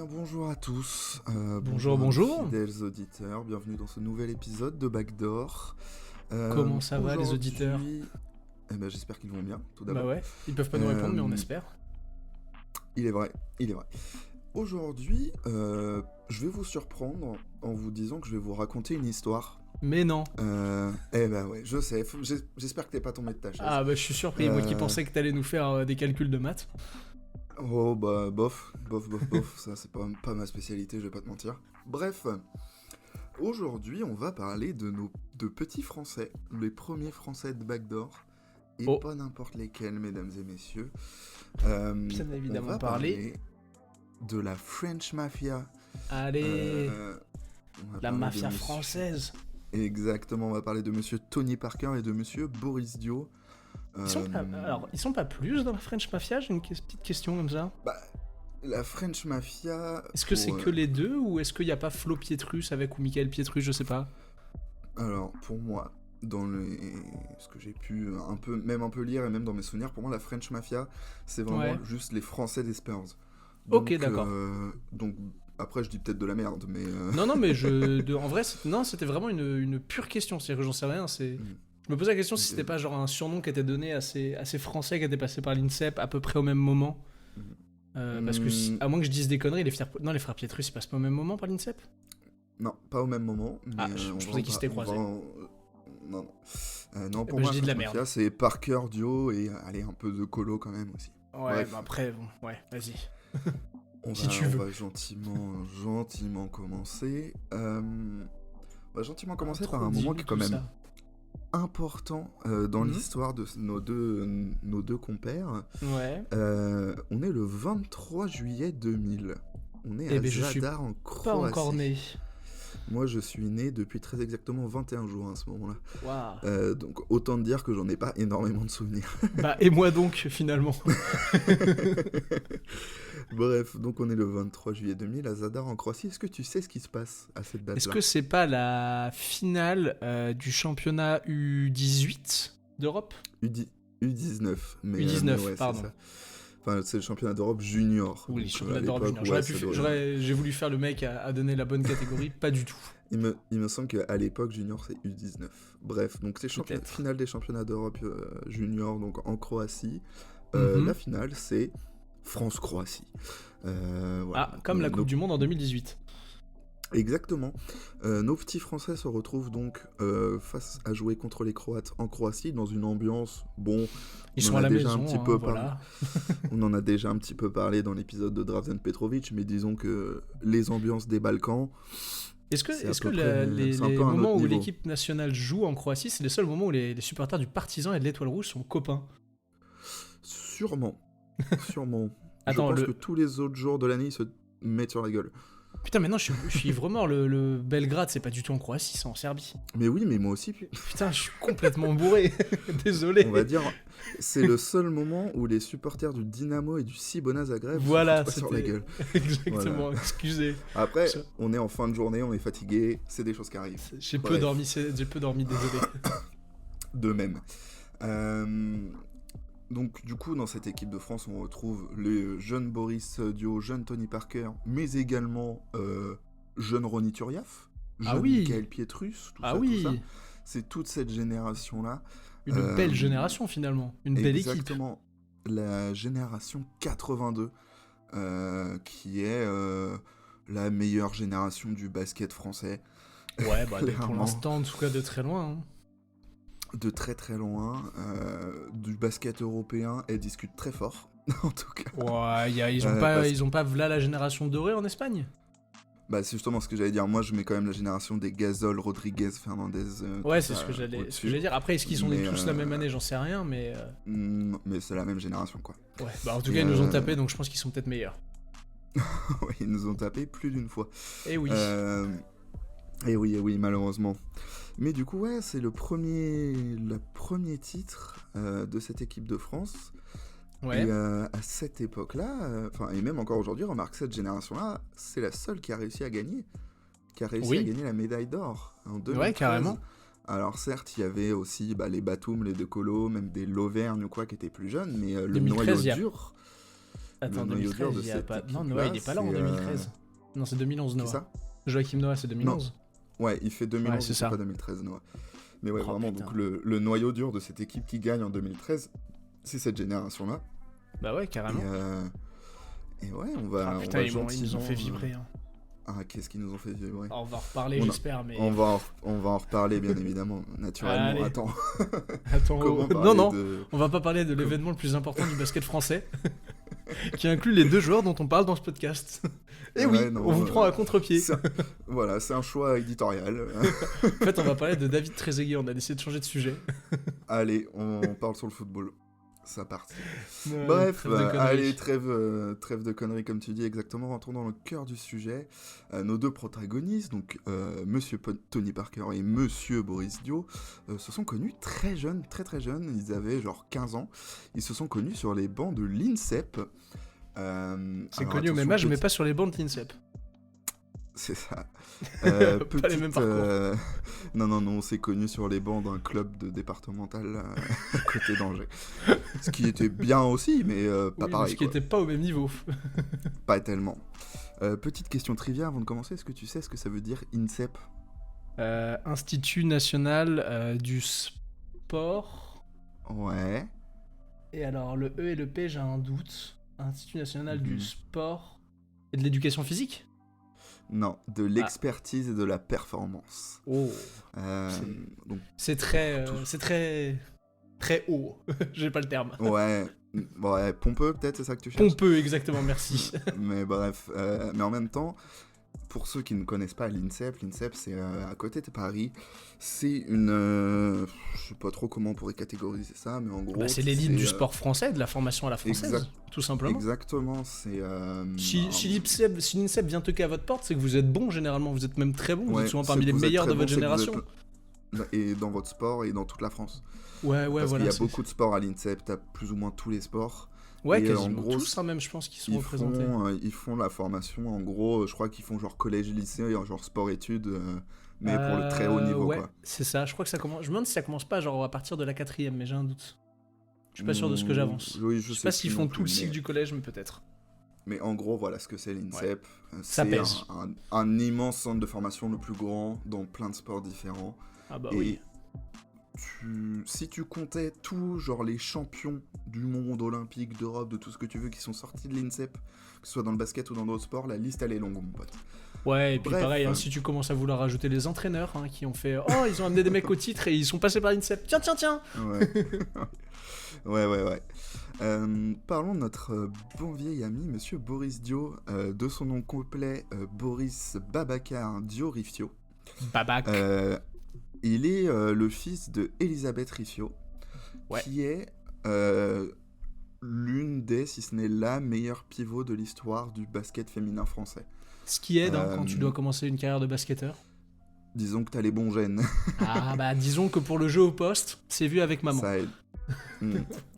bien, bonjour à tous. Bonjour, Bonjour à nos bonjour. fidèles auditeurs. Bienvenue dans ce nouvel épisode de Backdoor. Comment ça va les auditeurs? Aujourd'hui, j'espère qu'ils vont bien, tout Bah d'abord. ouais, ils peuvent pas nous répondre mais on Euh, espère. il est vrai, il est vrai. Aujourd'hui, je vais vous surprendre en vous disant que je vais vous raconter une histoire. Mais non. Ouais, je sais. J'espère que t'es pas tombé de ta chaise. Ah bah je suis surpris, moi qui Euh, pensais que t'allais nous faire des calculs de maths. Oh bah bof. Ça c'est pas ma spécialité, je vais pas te mentir. Bref, aujourd'hui on va parler de nos deux petits français, les premiers français de Backdoor, et Oh. pas n'importe lesquels, mesdames et messieurs. Bien On évidemment va parler. parler de la French Mafia. Allez, On va la parler de mafia monsieur- française. Exactement, on va parler de monsieur Tony Parker et de monsieur Boris Dio. Ils sont pas plus dans la French Mafia? J'ai une petite question comme ça. Bah, la French Mafia... Est-ce que c'est pour, que les deux ou est-ce qu'il y a pas Flo Pietrus avec ou Michael Pietrus, je sais pas. Alors, pour moi, dans ce que j'ai pu un peu lire et même dans mes souvenirs, pour moi, la French Mafia, c'est vraiment Ouais. juste les Français des Spurs. Ok, d'accord. Donc, après, je dis peut-être de la merde, mais... Non, mais en vrai, c'était vraiment une pure question. C'est-à-dire que j'en sais rien. Je me pose la question si c'était pas genre un surnom qui était donné à ces Français qui étaient passés par l'INSEP à peu près au même moment. Parce que, à moins que je dise des conneries, les frères Pietrus, ils passent pas au même moment par l'INSEP? Non, pas au même moment. Mais, Ah, je on va pensais en qu'ils s'étaient par- on va croisés. Non. Non, pour ben, moi, je dis la de la French merde. Mafia, c'est Parker, Dio et, allez, un peu de Colo quand même aussi. Ouais, Bref. bah après, bon, ouais, vas-y. On va gentiment commencer. On va gentiment commencer par un moment qui est quand même important dans l'histoire de nos deux compères. Ouais. On est le 23 juillet 2000. On est Eh à ben, je suis Zadar en pas Croatie. encore né. Moi, je suis né depuis très exactement 21 jours à ce moment-là. Waouh. Donc, autant te dire que j'en ai pas énormément de souvenirs. Bah, et moi donc, finalement. Bref, donc on est le 23 juillet 2000 à Zadar en Croatie. Est-ce que tu sais ce qui se passe à cette date-là? Est-ce que c'est pas la finale du championnat U18 d'Europe? U19. Mais, U19, mais ouais, pardon. c'est ça. Enfin, c'est le championnat d'Europe junior. Oui, Donc, championnat à d'Europe l'époque, junior. ouais, J'ai voulu faire le mec à donner la bonne catégorie, pas du tout. Il me semble qu'à l'époque, junior, c'est U19. Bref, donc c'est Peut-être. finale des championnats d'Europe junior, donc en Croatie. Mhm. La finale, c'est France-Croatie. Voilà. Ah, comme la Coupe du Monde en 2018. Exactement. Nos petits Français se retrouvent donc face à jouer contre les Croates en Croatie, dans une ambiance, bon... Ils on sont en à a la déjà maison, un petit hein, peu voilà. On en a déjà un petit peu parlé dans l'épisode de Drazen Petrovic, mais disons que les ambiances des Balkans... Est-ce que c'est les un peu un moments autre où niveau. l'équipe nationale joue en Croatie, c'est les seuls moments où les supporters du Partizan et de l'Étoile Rouge sont copains? Sûrement. Attends, je pense que tous les autres jours de l'année, ils se mettent sur la gueule. Putain, mais non, je suis ivre-mort. Le Belgrade, c'est pas du tout en Croatie, c'est en Serbie. Mais oui, mais moi aussi. Putain, je suis complètement bourré. Désolé. On va dire, c'est le seul moment où les supporters du Dynamo et du Cibona Zagreb Voilà, se foutent pas sur la gueule. Exactement, Voilà. excusez. Après, Ça- on est en fin de journée, on est fatigué, c'est des choses qui arrivent. J'ai peu Bref. dormi, désolé. De même. Donc du coup, dans cette équipe de France, on retrouve le jeune Boris Dio, jeune Tony Parker, mais également jeune Ronny Turiaf, jeune Ah oui. Michael Pietrus, tout Ah ça, oui. tout ça. C'est toute cette génération-là. Une belle génération finalement, une belle équipe. Exactement. La génération 82, qui est la meilleure génération du basket français. Ouais, bah pour Clairement. l'instant, en tout cas de très loin. Hein. De très très loin, du basket européen, elle discute très fort, en tout cas. Ouais, ils ont pas v'là la génération dorée en Espagne? Bah c'est justement ce que j'allais dire, moi je mets quand même la génération des Gasol, Rodriguez, Fernandez. Ouais, tout c'est ça ce que j'allais au-dessus. dire. Après, est-ce qu'ils sont nés Mais, tous la même année? J'en sais rien, mais... Mais c'est la même génération quoi. Ouais, bah en tout Et, cas, ils nous ont tapé, donc je pense qu'ils sont peut-être meilleurs. Ouais, ils nous ont tapé plus d'une fois. Eh oui. Et oui, malheureusement. Mais du coup, ouais, c'est le premier titre de cette équipe de France. Ouais. Et à cette époque-là, et même encore aujourd'hui, remarque, cette génération-là, c'est la seule qui a réussi à gagner. Qui a réussi à gagner la médaille d'or en 2013. Ouais, carrément. Alors certes, il y avait aussi les Batum, les De Colo, même des Lauvergne ou quoi qui étaient plus jeunes, mais le 2013, noyau dur... Attends, le noyau 2013, dur de il y a cette pas... équipe-là, Non, Noah, il est pas là en 2013. Non, c'est 2011, C'est Noah. ça? Joachim Noah, c'est 2011. Ouais, il fait 2011, Ouais, c'est ça. pas 2013, Noah. Mais ouais, Oh, vraiment, putain. donc le noyau dur de cette équipe qui gagne en 2013, c'est cette génération-là. Bah ouais, carrément. Et ouais, on va. Ah putain, on va ils nous ont gentiment, fait vibrer. Hein. Ah, qu'est-ce qu'ils nous ont fait vibrer? On va en reparler, On a- j'espère, mais... On va en reparler, bien évidemment, naturellement. Allez. Attends. Attends, Comment non, non, parler de- on va pas parler de l'événement le plus important du basket français, qui inclut les 2 joueurs dont on parle dans ce podcast. Et oui, Ouais, non, on vous prend à contre-pied. Voilà, c'est un choix éditorial. En fait, on va parler de David Trezeguet, on a décidé de changer de sujet. Allez, on parle sur le football. Ça part. Ouais, Bref, trêve de conneries. allez, trêve de conneries comme tu dis, exactement. Rentrons dans le cœur du sujet. Nos 2 protagonistes, donc Monsieur Tony Parker et Monsieur Boris Dio, se sont connus très jeunes, très très jeunes. Ils avaient genre 15 ans. Ils se sont connus sur les bancs de l'INSEP. C'est connu au même âge, mais pas sur les bancs de l'INSEP. C'est ça. Pas les mêmes parcours. Non, c'est connu sur les bancs d'un club de départemental à côté d'Angers. Ce qui était bien aussi, mais pas Oui, pareil. mais ce qui était pas au même niveau. Pas tellement. Petite question trivia avant de commencer, est-ce que tu sais ce que ça veut dire INSEP? Institut National du Sport. Ouais. Et alors, le E et le P, j'ai un doute. Institut National du Mhm. Sport et de l'Éducation Physique. Non, de l'expertise et de la performance. Oh. Donc, C'est très haut. J'ai pas le terme. ouais, pompeux peut-être, c'est ça que tu cherches? Pompeux, exactement, merci. Mais bref, mais en même temps, pour ceux qui ne connaissent pas l'INSEP c'est à côté de Paris. C'est une... je sais pas trop comment on pourrait catégoriser ça, mais en gros... Bah, c'est l'élite du sport français, de la formation à la française, Exact. tout simplement. Exactement, c'est... Si l'INSEP vient toquer à votre porte, c'est que vous êtes bon généralement, vous êtes même très bon, vous ouais, êtes souvent c'est parmi que les vous êtes meilleurs très de votre bon, c'est que vous génération. Et dans votre sport et dans toute la France. Ouais, Parce voilà. qu'il y a beaucoup de sports à l'INSEP, t'as plus ou moins tous les sports. Ouais, et, quasiment en gros, tous, hein, même, je pense, qui sont représentés. Ils font la formation, en gros, je crois qu'ils font genre collège-lycée, genre sport-études, mais pour le très haut niveau, ouais, quoi. c'est ça, je crois que ça commence... Je me demande si ça commence pas genre à partir de la 4ème, mais j'ai un doute. Je suis pas sûr de ce que j'avance. Oui, Je sais pas s'ils font tout le cycle du collège, mais peut-être. Mais en gros, voilà ce que c'est l'INSEP. Ça C'est pèse. un immense centre de formation, le plus grand, dans plein de sports différents. Ah bah Et oui. si tu comptais tous, genre les champions du monde olympique, d'Europe, de tout ce que tu veux, qui sont sortis de l'INSEP, que ce soit dans le basket ou dans d'autres sports, la liste elle est longue, mon pote. Ouais, et puis Bref. pareil, hein, si tu commences à vouloir rajouter les entraîneurs hein, qui ont fait « Oh, ils ont amené des mecs au titre et ils sont passés par l'INSEP. Tiens !» Ouais. ouais. Parlons de notre bon vieil ami, monsieur Boris Dio, de son nom complet, Boris Babacar Dio Rifio. Babac. Il est le fils de Elisabeth Rifio, Ouais. qui est l'une des, si ce n'est la meilleure pivot de l'histoire du basket féminin français. Ce qui aide hein, quand tu dois commencer une carrière de basketteur. Disons que t'as les bons gènes. Ah bah disons que pour le jeu au poste, c'est vu avec maman. Ça aide.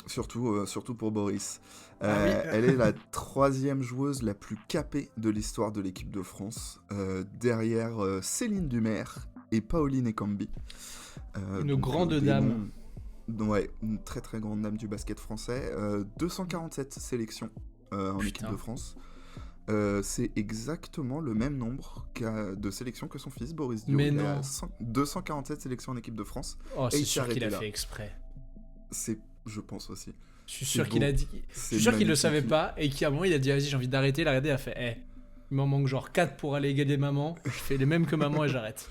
Surtout pour Boris. Oui. Elle est la 3e joueuse la plus capée de l'histoire de l'équipe de France, derrière Céline Dumer et Pauline Ekambi. Une grande dame. Ouais, une très très grande dame du basket français. 247 sélections en équipe de France. C'est exactement le même nombre de sélections que son fils Boris Dio. Mais Il non. a 247 sélections en équipe de France. Oh, Et c'est il sûr s'est qu'il a arrêté là. fait exprès. Je pense aussi. Je suis sûr qu'il beau. a dit. Je C'est suis sûr qu'il le magnifique. savait pas et qu'à un moment il a dit vas-y j'ai envie d'arrêter. Il a regardé, il a fait il m'en manque genre 4 pour aller égaler maman. Je fais les mêmes que maman et j'arrête.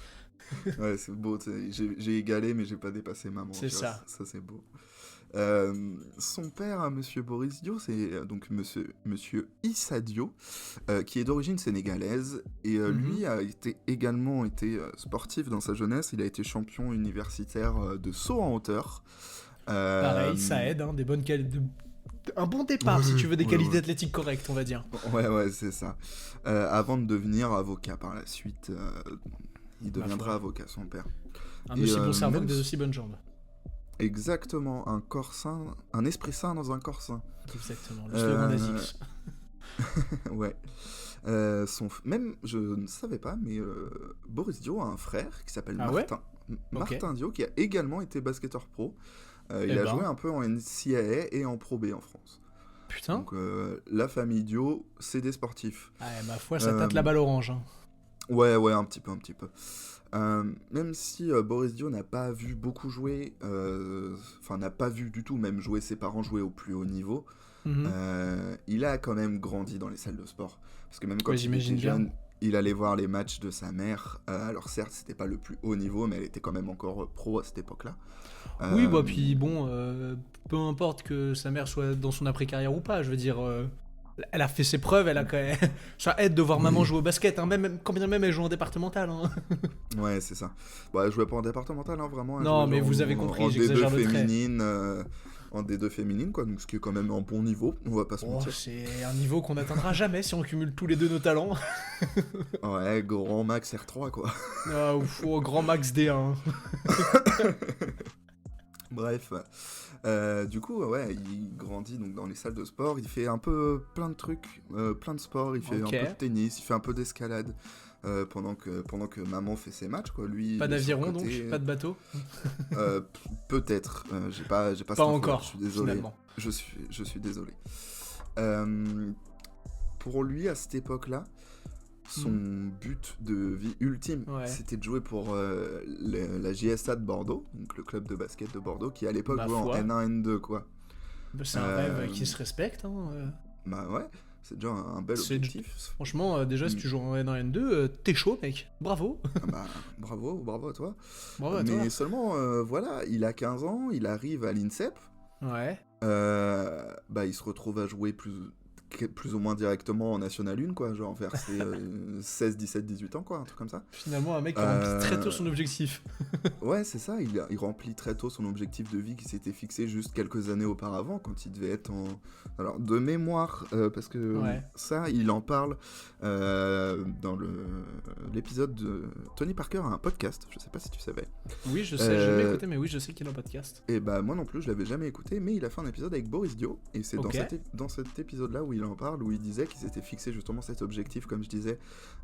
Ouais, c'est beau. J'ai égalé, mais j'ai pas dépassé maman. C'est tu vois, ça. Ça, c'est beau. Son père, monsieur Boris Dio, c'est donc monsieur Issa Dio, qui est d'origine sénégalaise. Et lui a également été sportif dans sa jeunesse. Il a été champion universitaire de saut en hauteur. Pareil, ça aide, hein, des bonnes qualités. Un bon départ si tu veux des qualités athlétiques correctes, on va dire. Ouais, c'est ça. Avant de devenir avocat par la suite, il deviendra avocat, son père. Un aussi bon cerveau même que des aussi bonnes jambes. Exactement, un corps sain, un esprit sain dans un corps sain. Exactement, le slogan d'Azix. Ouais. Même, je ne savais pas, mais Boris Dio a un frère qui s'appelle Martin. Ouais Martin Dio, qui a également été basketteur pro. Il a joué un peu en NCAA et en Pro B en France. Putain. Donc la famille Dio, c'est des sportifs. Ma foi, ça tâte la balle orange. Hein. Ouais, un petit peu. Même si Boris Dio n'a pas vu beaucoup jouer, n'a pas vu du tout même jouer ses parents jouer au plus haut niveau, il a quand même grandi dans les salles de sport. Parce que même quand il était jeune, il allait voir les matchs de sa mère. Alors certes, c'était pas le plus haut niveau, mais elle était quand même encore pro à cette époque-là. Oui, puis bon, peu importe que sa mère soit dans son après-carrière ou pas, je veux dire... Elle a fait ses preuves, elle a quand même... Ça aide de voir maman jouer au basket, hein, même quand bien même elle joue en départemental. Hein. Ouais, c'est ça. Bon, elle jouait pas en départemental, hein, vraiment. Non, mais vous avez compris, j'exagère le trait. En D2 féminine, quoi, donc ce qui est quand même un bon niveau, on va pas se mentir. C'est un niveau qu'on n'atteindra jamais si on cumule tous les deux nos talents. Ouais, grand max R3, quoi. Grand max D1. Bref, du coup, ouais, il grandit donc dans les salles de sport, il fait un peu plein de trucs, plein de sports, il fait un peu de tennis, il fait un peu d'escalade, pendant que maman fait ses matchs, quoi. Lui, pas d'aviron donc, pas de bateau. Peut-être, j'ai pas pas encore. Je suis désolé. Finalement. Je suis désolé. Pour lui, à cette époque-là, son but de vie ultime, c'était de jouer pour la JSA de Bordeaux, donc le club de basket de Bordeaux, qui à l'époque jouait en N1, N2, quoi. C'est un rêve qui se respecte. Bah ouais, c'est déjà un bel objectif. Franchement, déjà, si tu joues en N1, N2, t'es chaud, mec. Bravo. Bravo à toi. Bravo à toi. Mais seulement, voilà, il a 15 ans, il arrive à l'INSEP. Ouais. Il se retrouve à jouer plus ou moins directement en National 1, quoi, genre vers ses 16, 17, 18 ans, quoi, un truc comme ça. Finalement, un mec qui remplit très tôt son objectif. Ouais, c'est ça, il remplit très tôt son objectif de vie qui s'était fixé juste quelques années auparavant, quand il devait être en... Alors, de mémoire, parce que ça, il en parle dans l'épisode de Tony Parker a un podcast, je sais pas si tu savais. Oui, je sais, j'ai jamais écouté, mais oui, je sais qu'il a un podcast. Et moi non plus, je l'avais jamais écouté, mais il a fait un épisode avec Boris Dio, et c'est dans cet épisode-là où il en parle, où il disait qu'il s'était fixé justement cet objectif, comme je disais,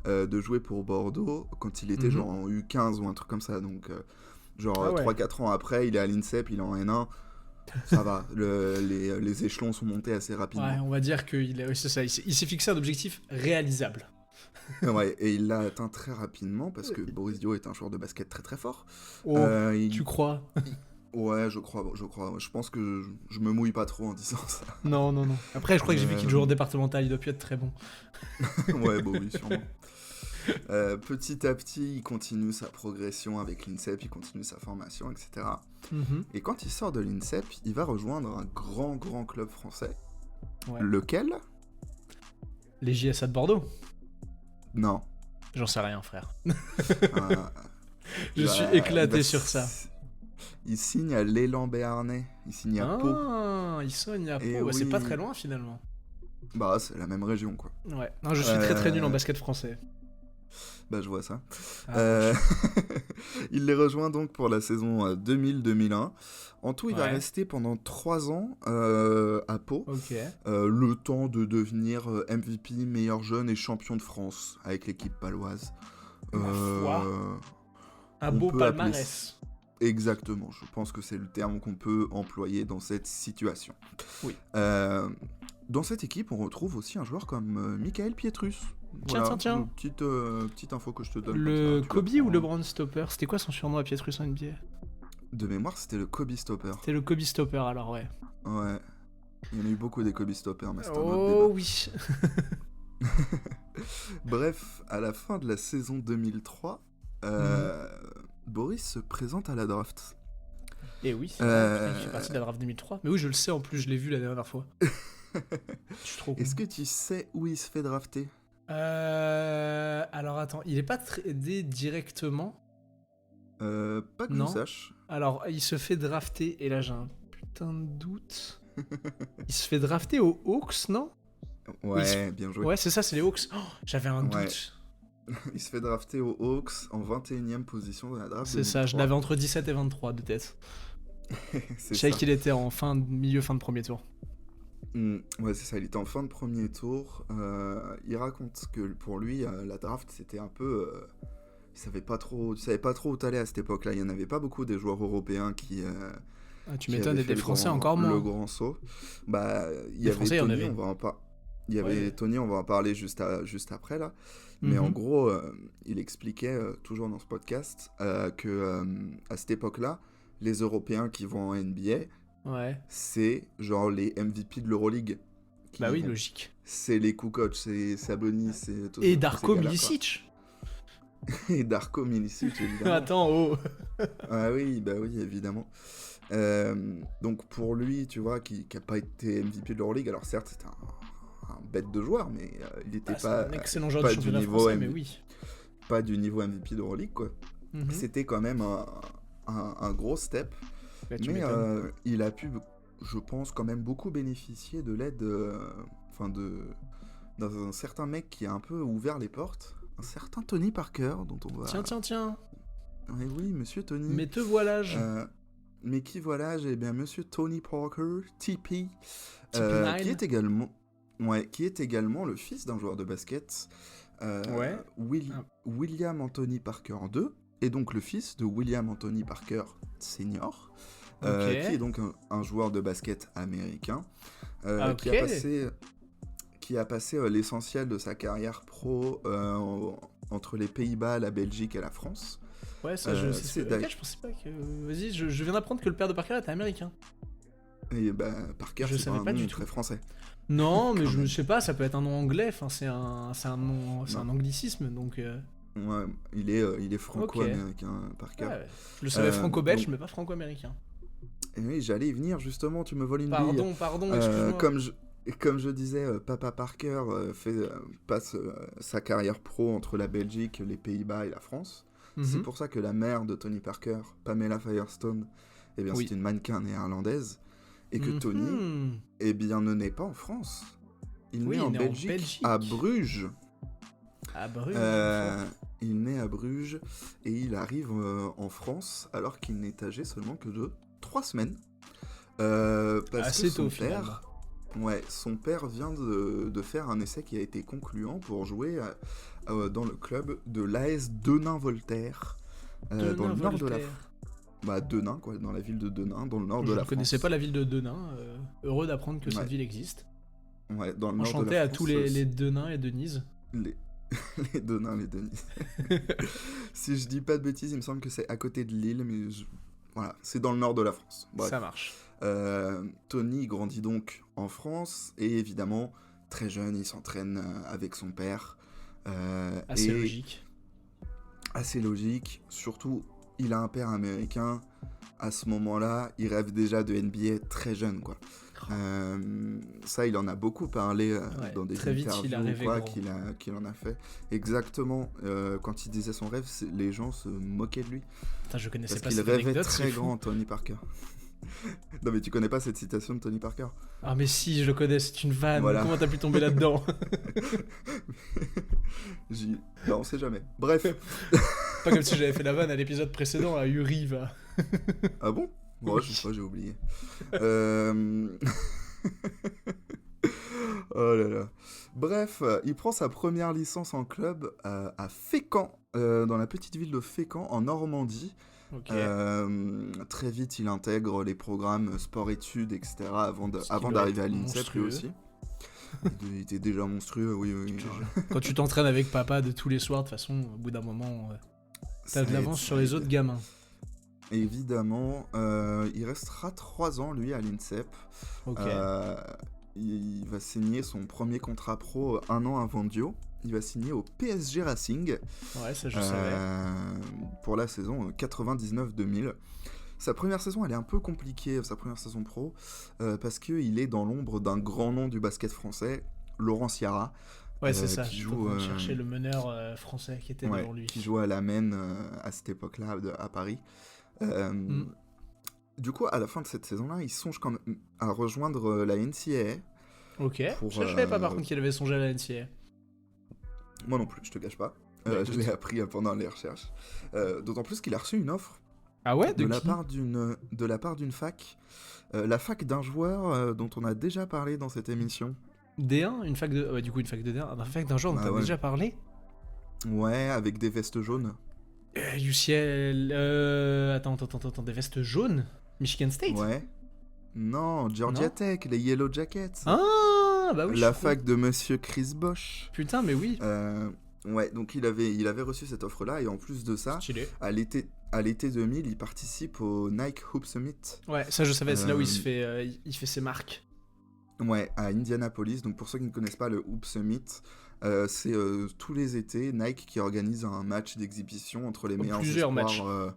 de jouer pour Bordeaux quand il était genre en U15 ou un truc comme ça. Donc, 3-4 ans après, il est à l'INSEP, il est en N1. Ça va, les échelons sont montés assez rapidement. Ouais, on va dire qu'il c'est ça, il s'est fixé un objectif réalisable. Ouais, et il l'a atteint très rapidement parce que Boris Dio est un joueur de basket très très fort. Tu crois? Ouais, je crois. Je pense que je me mouille pas trop en disant ça. Non. Après, je crois que j'ai vu qu'il joue en départemental, il doit plus être très bon. Ouais, oui, sûrement. Petit à petit, il continue sa progression avec l'INSEP, il continue sa formation, etc. Et quand il sort de l'INSEP, il va rejoindre un grand club français. Ouais. Lequel? Les JSA de Bordeaux? Non. J'en sais rien, frère. Je suis éclaté sur ça. Il signe à l'Élan Béarnais, il signe à Pau. Il signe à Pau, c'est pas très loin finalement. C'est la même région, quoi. Ouais, non, je suis très nul en basket français. Je vois ça. Il les rejoint donc pour la saison 2000-2001. En tout, il va rester pendant 3 ans à Pau. Le temps de devenir MVP, meilleur jeune et champion de France avec l'équipe paloise. Un beau palmarès. Exactement, je pense que c'est le terme qu'on peut employer dans cette situation. Oui. Dans cette équipe, on retrouve aussi un joueur comme Michael Pietrus. Tiens. Petite info que je te donne. Le Kobe ou le Brown Stopper? C'était quoi son surnom à Pietrus en NBA? De mémoire, c'était le Kobe Stopper. C'était le Kobe Stopper, alors ouais. Ouais. Il y en a eu beaucoup des Kobe Stoppers, mais c'est un autre débat. Oh oui. Bref, à la fin de la saison 2003, Boris se présente à la draft. Et oui, il fait partie de la draft 2003. Mais oui, je le sais en plus, je l'ai vu la dernière fois. Je suis trop cool. Est-ce que tu sais où il se fait drafter? Alors attends, il est pas tradé directement? Pas que je sache. Alors, il se fait drafter, et là j'ai un putain de doute. Il se fait drafter aux Hawks, non? Ouais, bien joué. Ouais, c'est ça, c'est les Hawks. j'avais un doute. Il se fait drafter aux Hawks en 21e position de la draft. C'est ça, je l'avais entre 17 et 23 de tête. Je savais qu'il était en milieu fin de premier tour. Ouais, c'est ça, il était en fin de premier tour. Il raconte que pour lui, la draft, c'était un peu... tu savais pas trop où t'allais à cette époque-là. Il y en avait pas beaucoup des joueurs européens qui Ah, tu m'étonnes, et des Français encore moins. Le grand saut. Bah, il y avait Tony, on va en parler. Il y avait Tony, on va en parler juste après là. Mais en gros, il expliquait toujours dans ce podcast que à cette époque-là, les Européens qui vont en NBA, c'est genre les MVP de l'Euroleague. Bah oui, logique. C'est les Kukoc, c'est Sabonis, c'est tout. Et Darko Milicic. Et Darko Milicic, évidemment. Attends, Ah oui, bah oui, évidemment. Donc pour lui, tu vois, qui n'a pas été MVP de l'Euroleague, alors certes, c'était un bête de joueur, mais il n'était pas un excellent joueur de championnat français, mais oui. Pas du niveau MVP d'Euroleague, quoi. C'était quand même un gros step. Bah, mais il a pu, je pense, quand même beaucoup bénéficier de l'aide d'un certain mec qui a un peu ouvert les portes. Un certain Tony Parker, dont on va... Tiens. Oui, monsieur Tony. Mais te voilà-je. Mais qui voilà-je? Eh bien, monsieur Tony Parker, TP, qui est également le fils d'un joueur de basket, William Anthony Parker II, et donc le fils de William Anthony Parker Senior, qui est donc un joueur de basket américain, qui a passé l'essentiel de sa carrière pro entre les Pays-Bas, la Belgique et la France. Ouais, ça, je pensais pas que... Vas-y, je viens d'apprendre que le père de Parker était américain. Et bah, Parker, c'est pas un nom très français. Non, mais je sais pas, ça peut être un nom anglais, enfin, c'est un nom, c'est un anglicisme, donc... Ouais, il est franco-américain, Parker. Ouais, je le savais franco-belge, mais pas franco-américain. Et oui, j'allais y venir, justement, tu me voles une bille. Pardon, excuse-moi. Comme je disais, Papa Parker passe sa carrière pro entre la Belgique, les Pays-Bas et la France. C'est pour ça que la mère de Tony Parker, Pamela Firestone, c'est une mannequin néerlandaise. Et que Tony, ne naît pas en France. Il naît en Belgique, à Bruges. Il naît à Bruges et il arrive en France alors qu'il n'est âgé seulement que de 3 semaines. Parce que son père vient de faire un essai qui a été concluant pour jouer dans le club de l'AS Denain-Voltaire, dans le nord de la France. Bah, Denain, quoi, dans la ville de Denain, dans le nord de la France. Je ne connaissais pas la ville de Denain, heureux d'apprendre que cette ville existe. Ouais, dans le nord de la France. Enchanté à tous les Denains et Denises. Les Denains, les Denises. Si je dis pas de bêtises, il me semble que c'est à côté de Lille, mais voilà, c'est dans le nord de la France. Bref. Ça marche. Tony grandit donc en France, et évidemment, très jeune, il s'entraîne avec son père. Assez logique. Assez logique, surtout... Il a un père américain, à ce moment-là, il rêve déjà de NBA très jeune, quoi. Ça, il en a beaucoup parlé dans des interviews qu'il en a fait. Exactement, quand il disait son rêve, les gens se moquaient de lui. Putain, je connaissais pas cette anecdote. Parce qu'il rêvait très grand, Tony Parker. Non mais tu connais pas cette citation de Tony Parker? Ah mais si, je le connais, c'est une vanne. Voilà. Comment t'as pu tomber là-dedans? Bah, on sait jamais. Bref. Pas comme si j'avais fait la vanne à l'épisode précédent, à Uri, va. Ah bon? Moi, je sais pas, j'ai oublié. Oh là là. Bref, il prend sa première licence en club à Fécamp, dans la petite ville de Fécamp, en Normandie. Très vite, il intègre les programmes sport-études, etc. avant d'arriver à l'INSEP, lui aussi. Il était déjà monstrueux, oui. Quand tu t'entraînes avec papa de tous les soirs, de toute façon, au bout d'un moment, t'as de l'avance sur les autres gamins. Évidemment, il restera 3 ans, lui, à l'INSEP. Il va signer son premier contrat pro 1 an avant Dio. Il va signer au PSG Racing. Ouais, ça je savais. Pour la saison 99-2000. Sa première saison, elle est un peu compliquée, sa première saison pro, parce qu'il est dans l'ombre d'un grand nom du basket français, Laurent Ciara. Ouais, c'est ça, je peux chercher le meneur français qui était devant lui. Qui jouait à la Maine à cette époque-là, à Paris. Du coup, à la fin de cette saison-là, il songe quand même à rejoindre la NCAA. Ok, je savais pas par contre qu'il avait songé à la NCAA. Moi non plus, je te cache pas. Je l'ai appris pendant les recherches. D'autant plus qu'il a reçu une offre. Ah ouais, de la part d'une fac. La fac d'un joueur dont on a déjà parlé dans cette émission. D1, une fac de... Ouais, du coup, une fac de D1. Une fac d'un joueur dont t'as déjà parlé. Ouais, avec des vestes jaunes. UCL... Attends, des vestes jaunes? Michigan State. Ouais. Non, Georgia Non. Tech, les Yellow Jackets. Ah, bah oui. La fac de monsieur Chris Bosh. Putain, mais oui. Ouais, donc il avait reçu cette offre-là, et en plus de ça, Stylé. à l'été 2000, il participe au Nike Hoop Summit. Ouais, ça je savais, c'est là où il fait ses marques. Ouais, à Indianapolis. Donc pour ceux qui ne connaissent pas le Hoop Summit, c'est tous les étés Nike qui organise un match d'exhibition entre les meilleurs plusieurs espoirs. matchs.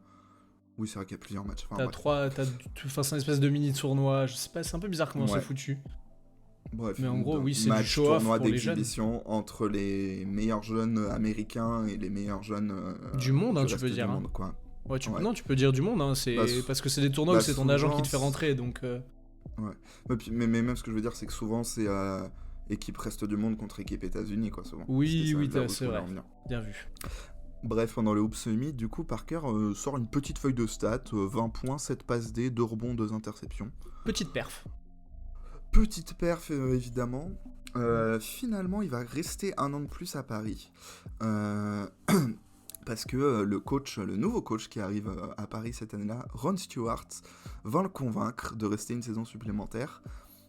Oui, c'est vrai qu'il y a plusieurs matchs. Enfin, T'as bref. trois, c'est un espèce de mini tournoi. Je sais pas, c'est un peu bizarre comment Ouais. c'est foutu. Bref, Mais en gros, oui, c'est du match show-off tournoi pour les jeunes. d'exhibition entre les meilleurs jeunes américains et les meilleurs jeunes Du monde, du tu reste peux du dire. monde, quoi. Ouais, Ouais. non, tu peux dire du monde, hein, parce que c'est des tournois où c'est ton agent qui te fait souvent, rentrer, donc. Mais même ce que je veux dire, c'est que souvent c'est équipe reste du monde contre équipe États-Unis, quoi, souvent. Oui, C'était ça, vers où c'est je voulais vrai. en venir. Bien vu. Bref, pendant le Hoop Summit, du coup, Parker sort une petite feuille de stats, 20 points, 7 passes D, 2 rebonds, 2 interceptions. Petite perf. Petite perf, évidemment. Finalement, il va rester un an de plus à Paris. Parce que le nouveau coach qui arrive à Paris cette année-là, Ron Stewart, va le convaincre de rester une saison supplémentaire.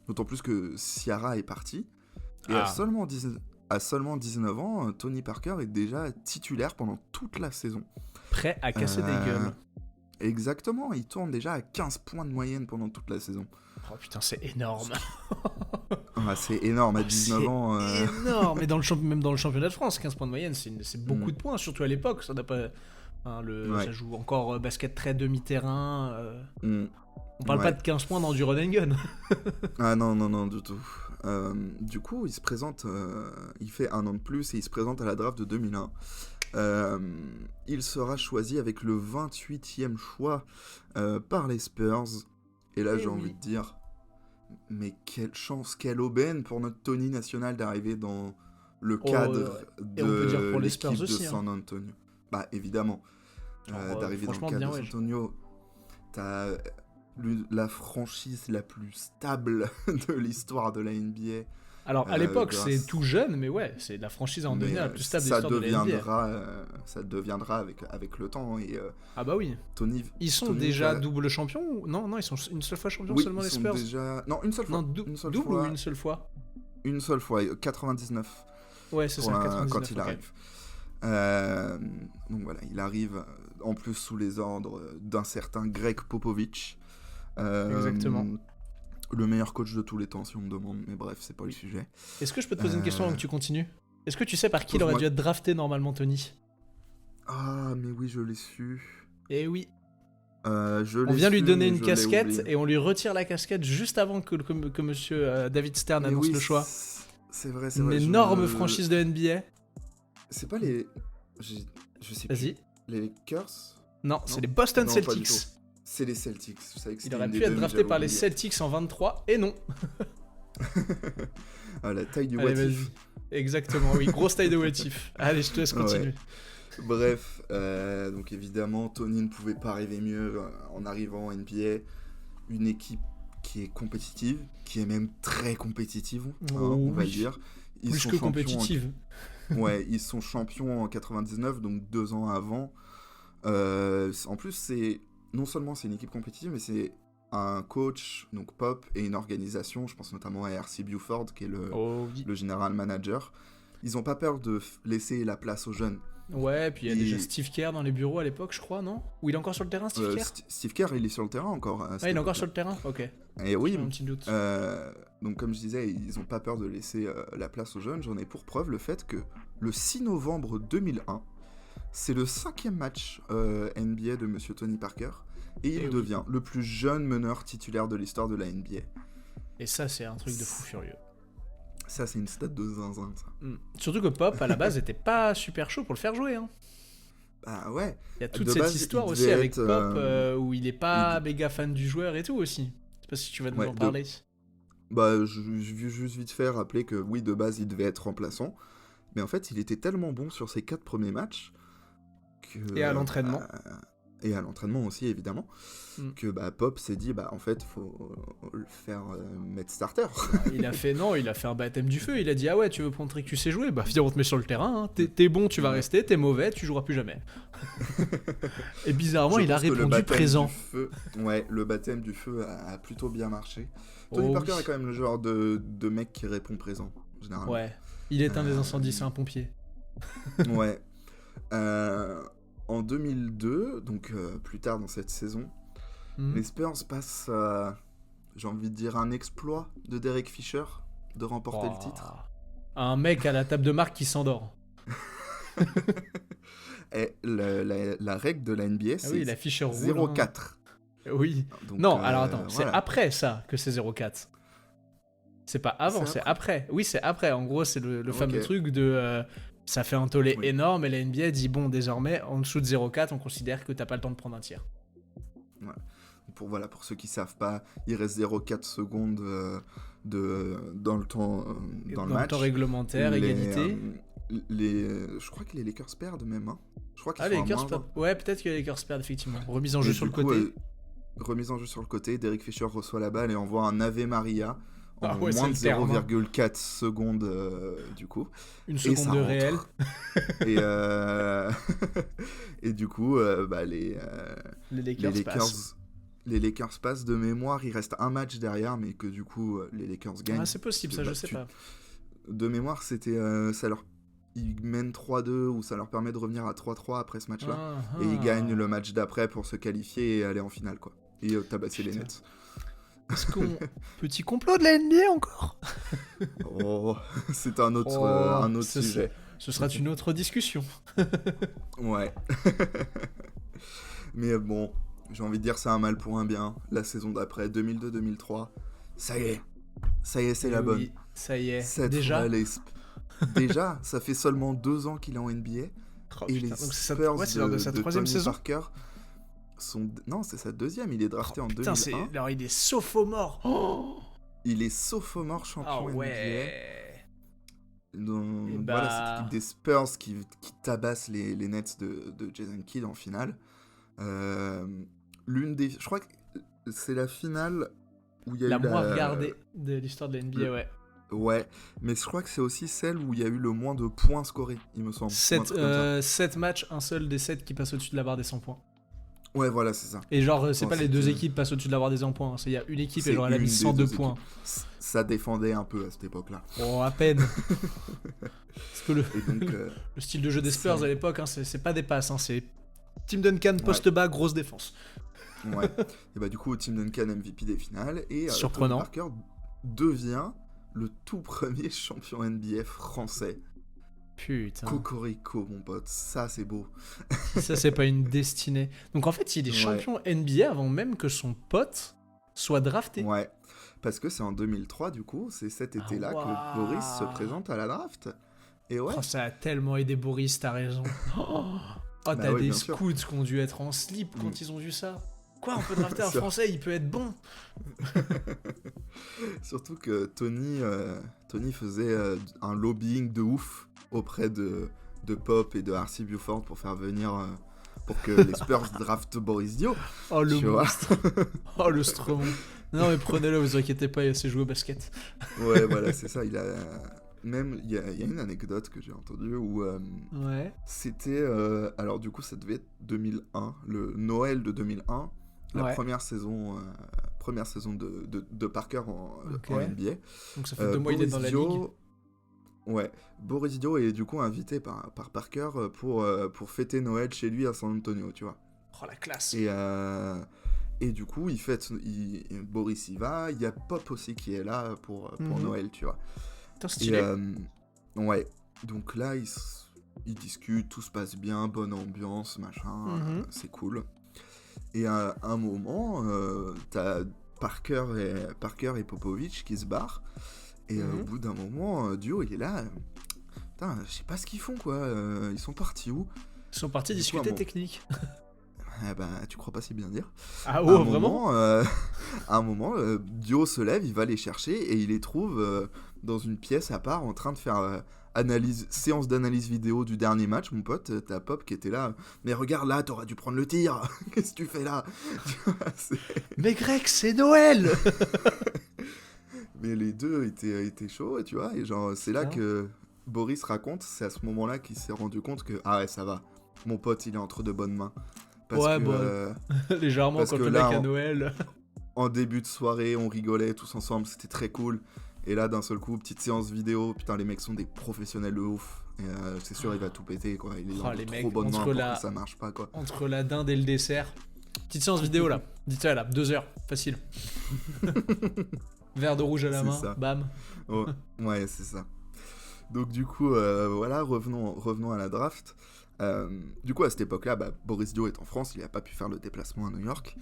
D'autant plus que Ciara est parti. Et à seulement 19 ans, Tony Parker est déjà titulaire pendant toute la saison. Prêt à casser des gueules. Exactement, il tourne déjà à 15 points de moyenne pendant toute la saison. Oh putain, c'est énorme. C'est énorme, à 19 ans. Énorme, mais même dans le championnat de France, 15 points de moyenne, c'est beaucoup de points, surtout à l'époque. Ça n'a pas. Ça joue encore basket très demi-terrain. On parle pas de 15 points dans du run and gun. Ah non, du tout. Du coup, il se présente, il fait un an de plus et il se présente à la draft de 2001. Il sera choisi avec le 28e choix par les Spurs. Et là, j'ai envie de dire, mais quelle chance, quelle aubaine pour notre Tony national d'arriver dans le cadre de l'équipe de San Antonio. Bah, évidemment. D'arriver dans le cadre de San Antonio. T'as la franchise la plus stable de l'histoire de la NBA. Alors, à l'époque, c'est tout jeune, mais ouais, c'est la franchise en devenir la plus stable de l'histoire de la NBA. Ça deviendra avec le temps. Et, ah bah oui. Ils sont déjà double champions ou... Non, ils sont une seule fois champions seulement, les Spurs. Non, une seule fois. Non, double ou une seule fois? Une seule fois, 99. Ouais, c'est ça, 99. Quand il arrive. Donc voilà, il arrive en plus sous les ordres d'un certain Greg Popovich. Exactement. Le meilleur coach de tous les temps, si on me demande, mais bref, c'est pas le sujet. Est-ce que je peux te poser une question avant que tu continues? Est-ce que tu sais par qui il aurait dû être drafté normalement, Tony? Ah, mais oui, je l'ai su. Eh oui. On vient lui donner une casquette et on lui retire la casquette juste avant que monsieur David Stern annonce le choix. C'est vrai. Une énorme franchise de NBA. C'est pas les... Je sais Vas-y. Plus. Les Lakers? Non, c'est les Boston Celtics. C'est les Celtics. Je savais que il aurait pu être drafté par les Celtics en 23, et non. La taille du what if. Exactement, oui, grosse taille de what if. Allez, je te laisse continuer. Ouais. Bref, donc évidemment, Tony ne pouvait pas rêver mieux en arrivant en NBA. Une équipe qui est compétitive, qui est même très compétitive, on va le dire. Plus que compétitive. Ouais, ils sont champions en 99, donc 2 ans avant. En plus, non seulement c'est une équipe compétitive, mais c'est un coach, donc Pop, et une organisation, je pense notamment à R.C. Buford, qui est le général manager. Ils n'ont pas peur de laisser la place aux jeunes. Ouais, puis il y a déjà Steve Kerr dans les bureaux à l'époque, je crois, non? Ou il est encore sur le terrain, Steve Kerr? Steve Kerr, il est sur le terrain encore. Il est encore sur le terrain? Ok. Et oui, un petit doute. donc comme je disais, ils n'ont pas peur de laisser la place aux jeunes. J'en ai pour preuve le fait que le 6 novembre 2001, c'est le 5e match NBA de Monsieur Tony Parker, et il devient le plus jeune meneur titulaire de l'histoire de la NBA. Et ça, c'est un truc de fou furieux. Ça, c'est une stat de zinzin, ça. Surtout que Pop, à la base, était pas super chaud pour le faire jouer. Hein. Bah ouais. Il y a toute cette histoire aussi avec Pop, où il est pas méga fan du joueur et tout aussi. Je sais pas si tu vas nous en parler. Bah, je veux juste vite faire rappeler que oui, de base, il devait être remplaçant. Mais en fait, il était tellement bon sur ses 4 premiers matchs que... Et à l'entraînement. et à l'entraînement aussi évidemment, que Pop s'est dit en fait faut le faire mettre starter. Il a fait un baptême du feu, il a dit ah ouais tu veux montrer que tu sais jouer, viens on te met sur le terrain, hein. T'es bon tu vas rester, t'es mauvais tu joueras plus jamais. Et bizarrement il a répondu présent. Ouais, le baptême du feu a plutôt bien marché. Tony Parker est quand même le genre de mec qui répond présent généralement. Ouais, il éteint des incendies, c'est un pompier. Ouais. En 2002, donc plus tard dans cette saison, les Spurs passent, j'ai envie de dire, un exploit de Derek Fisher de remporter le titre. Un mec à la table de marque qui s'endort. Et la règle de la NBA, c'est la Fisher 0-4. Oui. Donc, non, alors attends, c'est après ça que c'est 0-4. C'est pas avant, c'est après. Oui, c'est après. En gros, c'est le fameux truc de... ça fait un tollé énorme et la NBA dit bon, désormais, en dessous de 0-4, on considère que t'as pas le temps de prendre un tir. Ouais. Pour ceux qui savent pas, il reste 0,4 secondes dans le temps dans le match. Temps réglementaire, égalité. Je crois que les Lakers perdent même. Hein. Je crois qu'ils les Lakers perdent. Ouais, peut-être que les Lakers perdent effectivement. Remise en jeu sur le côté. Remise en jeu sur le côté. Derek Fisher reçoit la balle et envoie un Ave Maria. En moins de 0,4 secondes du coup. Une seconde de réel. Et du coup, les Lakers passent de mémoire. Il reste un match derrière, mais que du coup, les Lakers gagnent. Ah, c'est possible, ça, je sais pas. De mémoire, c'était ils mènent 3-2 ou ça leur permet de revenir à 3-3 après ce match-là. Et ils gagnent le match d'après pour se qualifier et aller en finale, quoi. Et tabasser les Nets. Est-ce qu'on... Petit complot de la NBA encore? C'est un autre sujet. Ce sera une autre discussion. Ouais. Mais bon, j'ai envie de dire c'est un mal pour un bien. La saison d'après, 2002-2003, ça y est, c'est la bonne. Ça y est, déjà déjà, ça fait seulement 2 ans qu'il est en NBA. Et les Spurs c'est lors de sa troisième saison. Parker non, c'est sa deuxième, il est drafté en 2001. Alors il est sophomore. Il est sophomore champion NBA. Donc voilà, cette équipe des Spurs qui tabasse les Nets de Jason Kidd en finale. Je crois que c'est la finale où il y a eu la moins regardée de l'histoire de la NBA, ouais. Ouais, mais je crois que c'est aussi celle où il y a eu le moins de points scorés, il me semble. 7 matchs, un seul des 7 qui passe au-dessus de la barre des 100 points. Ouais, voilà, c'est ça. Et genre, c'est pas les deux équipes passent au-dessus de la barre des 100 points. Il y a une équipe et genre elle a mis 102 points. Ça défendait un peu à cette époque-là. Oh, à peine. Parce que le style de jeu des Spurs à l'époque, c'est pas des passes, c'est Tim Duncan poste bas, grosse défense. Ouais. Et du coup, Tim Duncan MVP des finales et surprenant. Tony Parker devient le tout premier champion NBA français. Putain. Cocorico, mon pote, ça c'est beau. Ça c'est pas une destinée. Donc en fait, il est champion NBA avant même que son pote soit drafté. Ouais, parce que c'est en 2003 du coup, c'est cet été-là que Boris se présente à la draft. Et ouais. Ça a tellement aidé Boris, t'as raison. T'as des scouts qui ont dû être en slip quand ils ont vu ça. Quoi, on peut drafter un Français, il peut être bon. Surtout que Tony faisait un lobbying de ouf auprès de Pop et de R.C. Buford pour faire venir pour que les Spurs draftent Boris Dio. Oh le monstre. Oh le Stromon. Non mais prenez-le, vous inquiétez pas, il sait jouer au basket. Ouais, voilà, c'est ça. Il y a une anecdote que j'ai entendue où c'était alors du coup ça devait être 2001, le Noël de 2001, la première saison de Parker en NBA. Donc ça fait 2 mois il est dans la ligue. Ouais, Boris Dio est du coup invité par Parker pour fêter Noël chez lui à San Antonio, tu vois. Oh la classe. Et du coup, Boris y va, il y a Pop aussi qui est là pour Noël, tu vois. Putain, stylé. Ouais, donc là, ils discutent, tout se passe bien, bonne ambiance, machin, c'est cool. Et à un moment, t'as Parker et Popovich qui se barrent. Et au bout d'un moment, Dio, il est là. Putain, je sais pas ce qu'ils font, quoi. Ils sont partis où? Ils sont partis discuter technique. Tu crois pas si bien dire. Ah ouais, vraiment à un moment, Dio se lève, il va les chercher et il les trouve dans une pièce à part en train de faire séance d'analyse vidéo du dernier match, mon pote, t'as Pop qui était là. Mais regarde là, t'aurais dû prendre le tir. Qu'est-ce que tu fais là? Mais Greg, c'est Noël. Mais les deux étaient chauds, tu vois. Et genre, c'est là que Boris raconte, c'est à ce moment-là qu'il s'est rendu compte que, ah ouais, ça va. Mon pote, il est entre de bonnes mains. Légèrement, parce quand que le là, mec à Noël. En début de soirée, on rigolait tous ensemble, c'était très cool. Et là, d'un seul coup, petite séance vidéo, putain, les mecs sont des professionnels de ouf. Et c'est sûr, il va tout péter, quoi. Il est dans trop bonne main pour que ça marche pas, quoi. Entre la dinde et le dessert. Petite séance vidéo, là. Dites-le, là, 2 heures, facile. Verre de rouge à la main, ça. Bam. Oh, ouais, c'est ça. Donc du coup, voilà, revenons à la draft. Du coup, à cette époque-là, Boris Dio est en France, il n'a pas pu faire le déplacement à New York.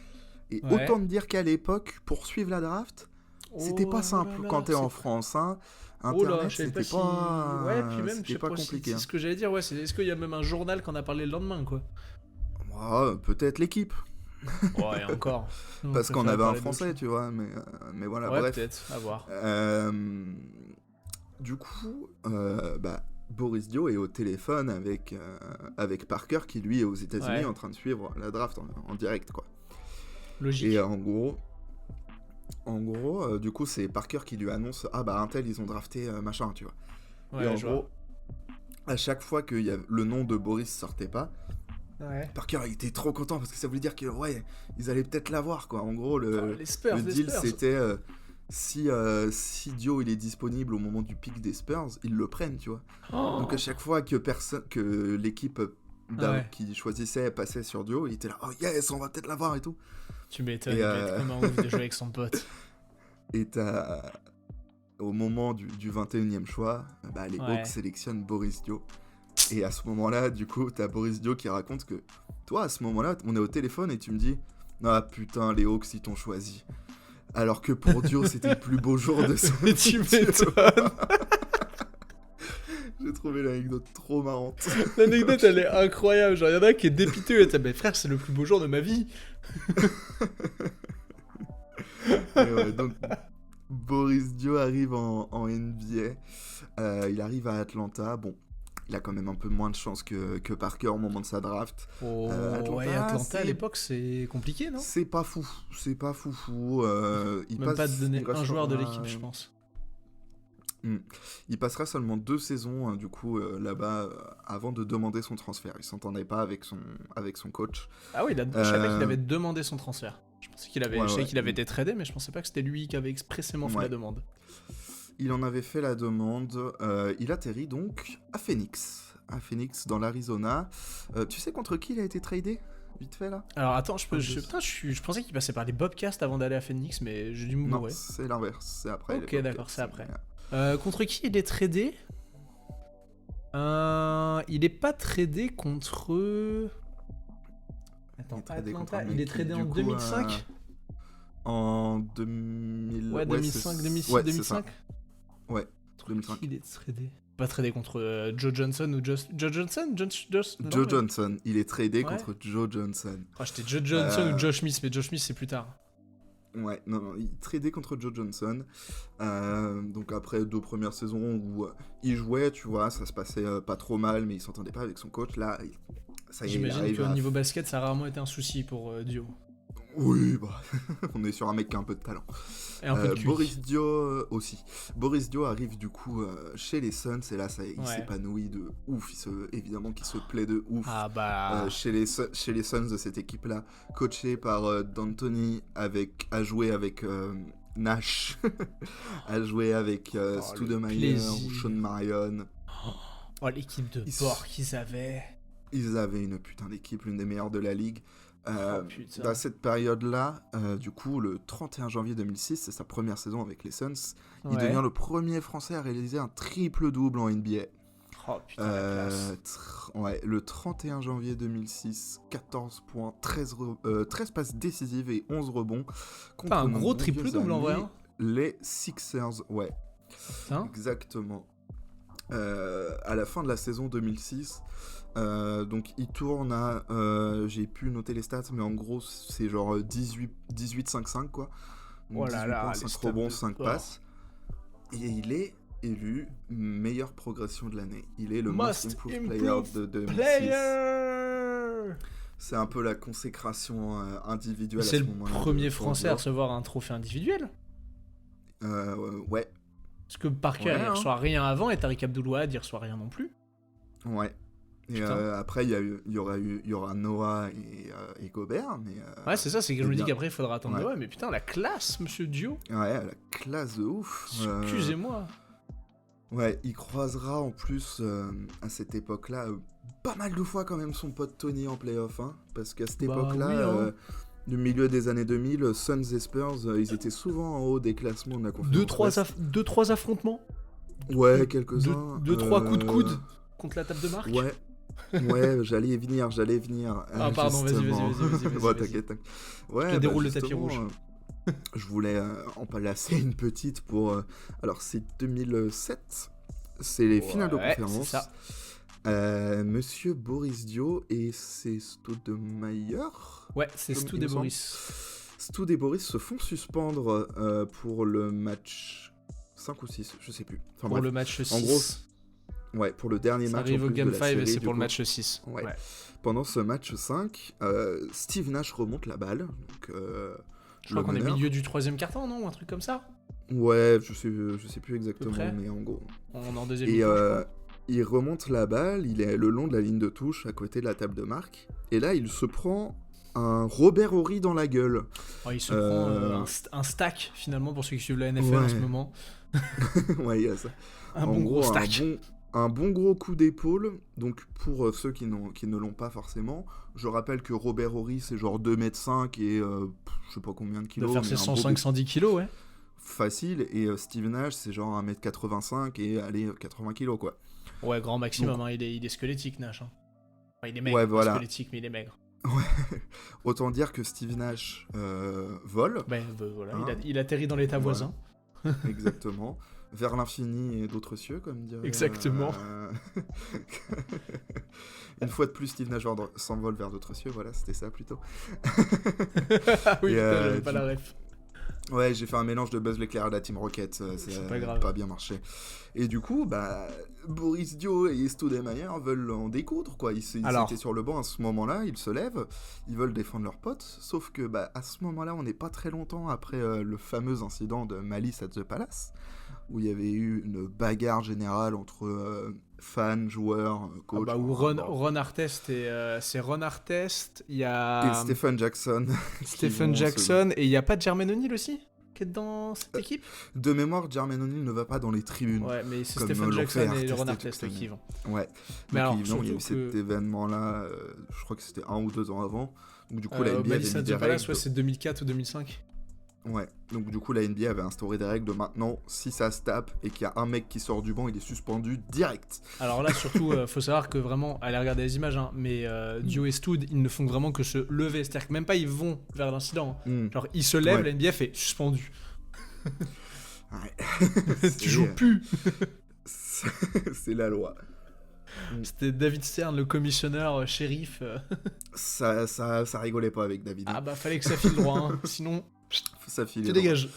Et autant me dire qu'à l'époque, pour suivre la draft, c'était pas simple quand t'es en France, hein. Internet, c'était pas... Ouais, puis même, c'était pas compliqué. C'est ce que j'allais dire, ouais. Est-ce qu'il y a même un journal qu'on a parlé le lendemain, quoi? Peut-être l'équipe. Ouais, encore. Parce qu'on avait un français, tu vois, mais voilà, ouais, bref. peut-être, à voir. Du coup, Boris Dio est au téléphone avec Parker, qui lui est aux États-Unis en train de suivre la draft en direct, quoi. Logique. Et en gros, du coup, c'est Parker qui lui annonce Intel, ils ont drafté machin, tu vois. Ouais, et en gros, à chaque fois que le nom de Boris sortait pas, Parker il était trop content parce que ça voulait dire que ils allaient peut-être l'avoir, quoi. En gros, le deal c'était si Dio il est disponible au moment du pic des Spurs, ils le prennent, tu vois. Donc à chaque fois que l'équipe qui choisissait passait sur Dio, il était là, oh yes, on va peut-être l'avoir et tout. Tu m'étonnes, il va être comme un ouf de jouer avec son pote. Et au moment du 21e choix, les Hawks sélectionnent Boris Dio. Et à ce moment-là, du coup, t'as Boris Dio qui raconte que toi, à ce moment-là, on est au téléphone et tu me dis ah putain, les Hawks, ils t'ont choisi. Alors que pour Dio, c'était le plus beau jour de sa vie. Tu m'étonnes. J'ai trouvé l'anecdote trop marrante. L'anecdote, elle est incroyable. Genre, il y en a qui est dépité. Mais frère, c'est le plus beau jour de ma vie. Donc, Boris Dio arrive en NBA. Il arrive à Atlanta. Bon, il a quand même un peu moins de chance que Parker au moment de sa draft. Atlanta à l'époque, c'est compliqué, non? C'est pas fou. Il même pas de donner un joueur de l'équipe, je pense. Il passera seulement 2 saisons du coup là-bas avant de demander son transfert. Il s'entendait pas avec son coach. Ah oui, je savais qu'il avait demandé son transfert. Je pensais qu'il avait, je savais qu'il avait été tradé, mais je pensais pas que c'était lui qui avait expressément fait la demande. Il en avait fait la demande. Il atterrit donc à Phoenix dans l'Arizona. Tu sais contre qui il a été tradé? Vite fait là. Alors attends, je pensais qu'il passait par les Bobcats avant d'aller à Phoenix, mais j'ai du mouvement. Non, c'est l'inverse, c'est après. Ok, d'accord, c'est après. Contre qui il est tradé? Il est pas tradé contre... Attends, Atlanta, il est tradé en 2005 En 2000... Ouais, 2005, 2006, 2005 Ouais, 2005. Il est tradé. Pas tradé contre Joe Johnson ou Joe Johnson? Joe Johnson, il est tradé contre Joe Johnson. J'étais Joe Johnson ou Josh Smith, mais Josh Smith c'est plus tard. Ouais, non, il tradé contre Joe Johnson. Donc après 2 premières saisons où il jouait, tu vois, ça se passait pas trop mal, mais il s'entendait pas avec son coach. Là, ça y est, j'imagine qu'au niveau basket, ça a rarement été un souci pour Dio. Oui, on est sur un mec qui a un peu de talent. Et un peu de QI. Boris Dio aussi. Boris Dio arrive du coup chez les Suns et là il s'épanouit de ouf. Évidemment qu'il se plaît de ouf. Chez les Suns de cette équipe-là, coaché par D'Antoni, a joué avec Nash, a joué avec Stoudemire ou Sean Marion. L'équipe de porc qu'ils avaient. Ils avaient une putain d'équipe, l'une des meilleures de la ligue. Dans cette période-là, du coup, le 31 janvier 2006, c'est sa première saison avec les Suns. Il devient le premier Français à réaliser un triple-double en NBA. Oh putain, la classe. Le 31 janvier 2006, 14 points, 13 passes décisives et 11 rebonds. Contre un gros triple-double en vrai. Les Sixers, exactement. À la fin de la saison 2006, donc il tourne à j'ai pu noter les stats, mais en gros c'est genre 18-5-5 quoi. Donc 18 points, 5 rebonds, 5 passes. Et il est élu meilleure progression de l'année. Il est le Most Most Improved Improved Player de 2006. Player. C'est un peu la consécration individuelle à C'est ce le moment-là. premier Français à recevoir un trophée individuel. Ouais. Parce que Parker, Ouais, il reçoit rien avant, et Tariq Abdul-Wahad, il reçoit rien non plus. Ouais. Et après, il y aura Noah et Gobert. Mais, ouais, c'est ça, c'est que je me dis bien. qu'après, il faudra attendre Noah. Mais putain, la classe, monsieur Dio. Ouais, la classe de ouf. Excusez-moi. Ouais, il croisera en plus à cette époque-là pas mal de fois quand même son pote Tony en playoff. Hein, parce qu'à cette époque-là, oui, hein. du milieu des années 2000, Suns et Spurs, ils étaient souvent en haut des classements de la conférence. 2-3 affrontements. Ouais, quelques-uns. 2-3 coups de coude contre la table de marque. Ouais, j'allais y venir. Ah, pardon, vas-y. Bon, t'inquiète. Ouais, je te déroule le tapis rouge. Je voulais en placer une petite pour... alors, c'est 2007. C'est les finales de conférence. C'est ça. Monsieur Boris Dio et c'est Stoudemire. Ouais, c'est Stoud et Boris. Stoud et Boris se font suspendre pour le match 5 ou 6, je sais plus. Enfin, pour le match 6. En gros, ouais, pour le dernier match. Ça arrive au Game 5 et c'est pour coup. le match 6. Ouais. Pendant ce match 5, Steve Nash remonte la balle. Donc, je crois qu'on est milieu du 3e quart-temps, non? Ou un truc comme ça? Ouais, je sais plus exactement, mais en gros. On est en deuxième mi-temps, il remonte la balle, il est le long de la ligne de touche, à côté de la table de marque. Et là, il se prend un Robert Horry dans la gueule. Il se prend un stack, finalement, pour ceux qui suivent la NFL en ce moment. Ouais, il y a ça. En gros stack. Un bon gros coup d'épaule. Donc, pour ceux qui ne l'ont pas forcément, je rappelle que Robert Horry, c'est genre 2m5 et je sais pas combien de kilos. De faire ses 105-110 kilos, ouais. Facile. Et Steve Nash, c'est genre 1m85 et allez, 80 kilos, quoi. Ouais, grand maximum. Donc, il est squelettique, Nash. Enfin, il est maigre. Ouais, voilà. Squelettique, mais il est maigre. Ouais. Autant dire que Steve Nash vole. Voilà. Il atterrit dans l'état voisin. Exactement. Vers l'infini et d'autres cieux, comme dirait... Exactement. Une fois de plus, Steve Nash s'envole vers d'autres cieux, voilà, c'était ça plutôt. Oui, j'avais pas la ref. Ouais, j'ai fait un mélange de Buzz l'éclair et de la Team Rocket, ça n'a pas bien marché. Et du coup, Boris Dio et Stoudemire veulent en découdre, quoi. Ils étaient sur le banc à ce moment-là, ils se lèvent, ils veulent défendre leurs potes, sauf que à ce moment-là, on n'est pas très longtemps après le fameux incident de Malice at the Palace, où il y avait eu une bagarre générale entre fans, joueurs, coachs... où Ron Artest c'est Ron Artest, il y a... Et Stephen Jackson. Stephen Jackson, et il n'y a pas Jermaine O'Neal aussi qui est dans cette équipe? De mémoire, Jermaine O'Neal ne va pas dans les tribunes. Ouais, mais c'est Stephen Jackson et Ron Artest qui vont. Ouais. Mais alors, il y a eu cet événement-là, je crois que c'était 1 ou 2 ans avant. Donc du coup, la NBA avait mis des règles... c'est 2004 ou 2005. Ouais, donc du coup la NBA avait instauré des règles de maintenant, si ça se tape et qu'il y a un mec qui sort du banc, il est suspendu direct. Alors là surtout, faut savoir que vraiment, allez regarder les images, hein, mais Dio et Stoud, ils ne font vraiment que se lever, c'est-à-dire que même pas ils vont vers l'incident, hein. Genre ils se lèvent, la NBA fait suspendu. Ouais. Tu joues plus. C'est la loi. C'était David Stern, le commissionneur shérif. Ça rigolait pas avec David. Ah fallait que ça file droit, hein. Sinon... Ça file. Tu dégages.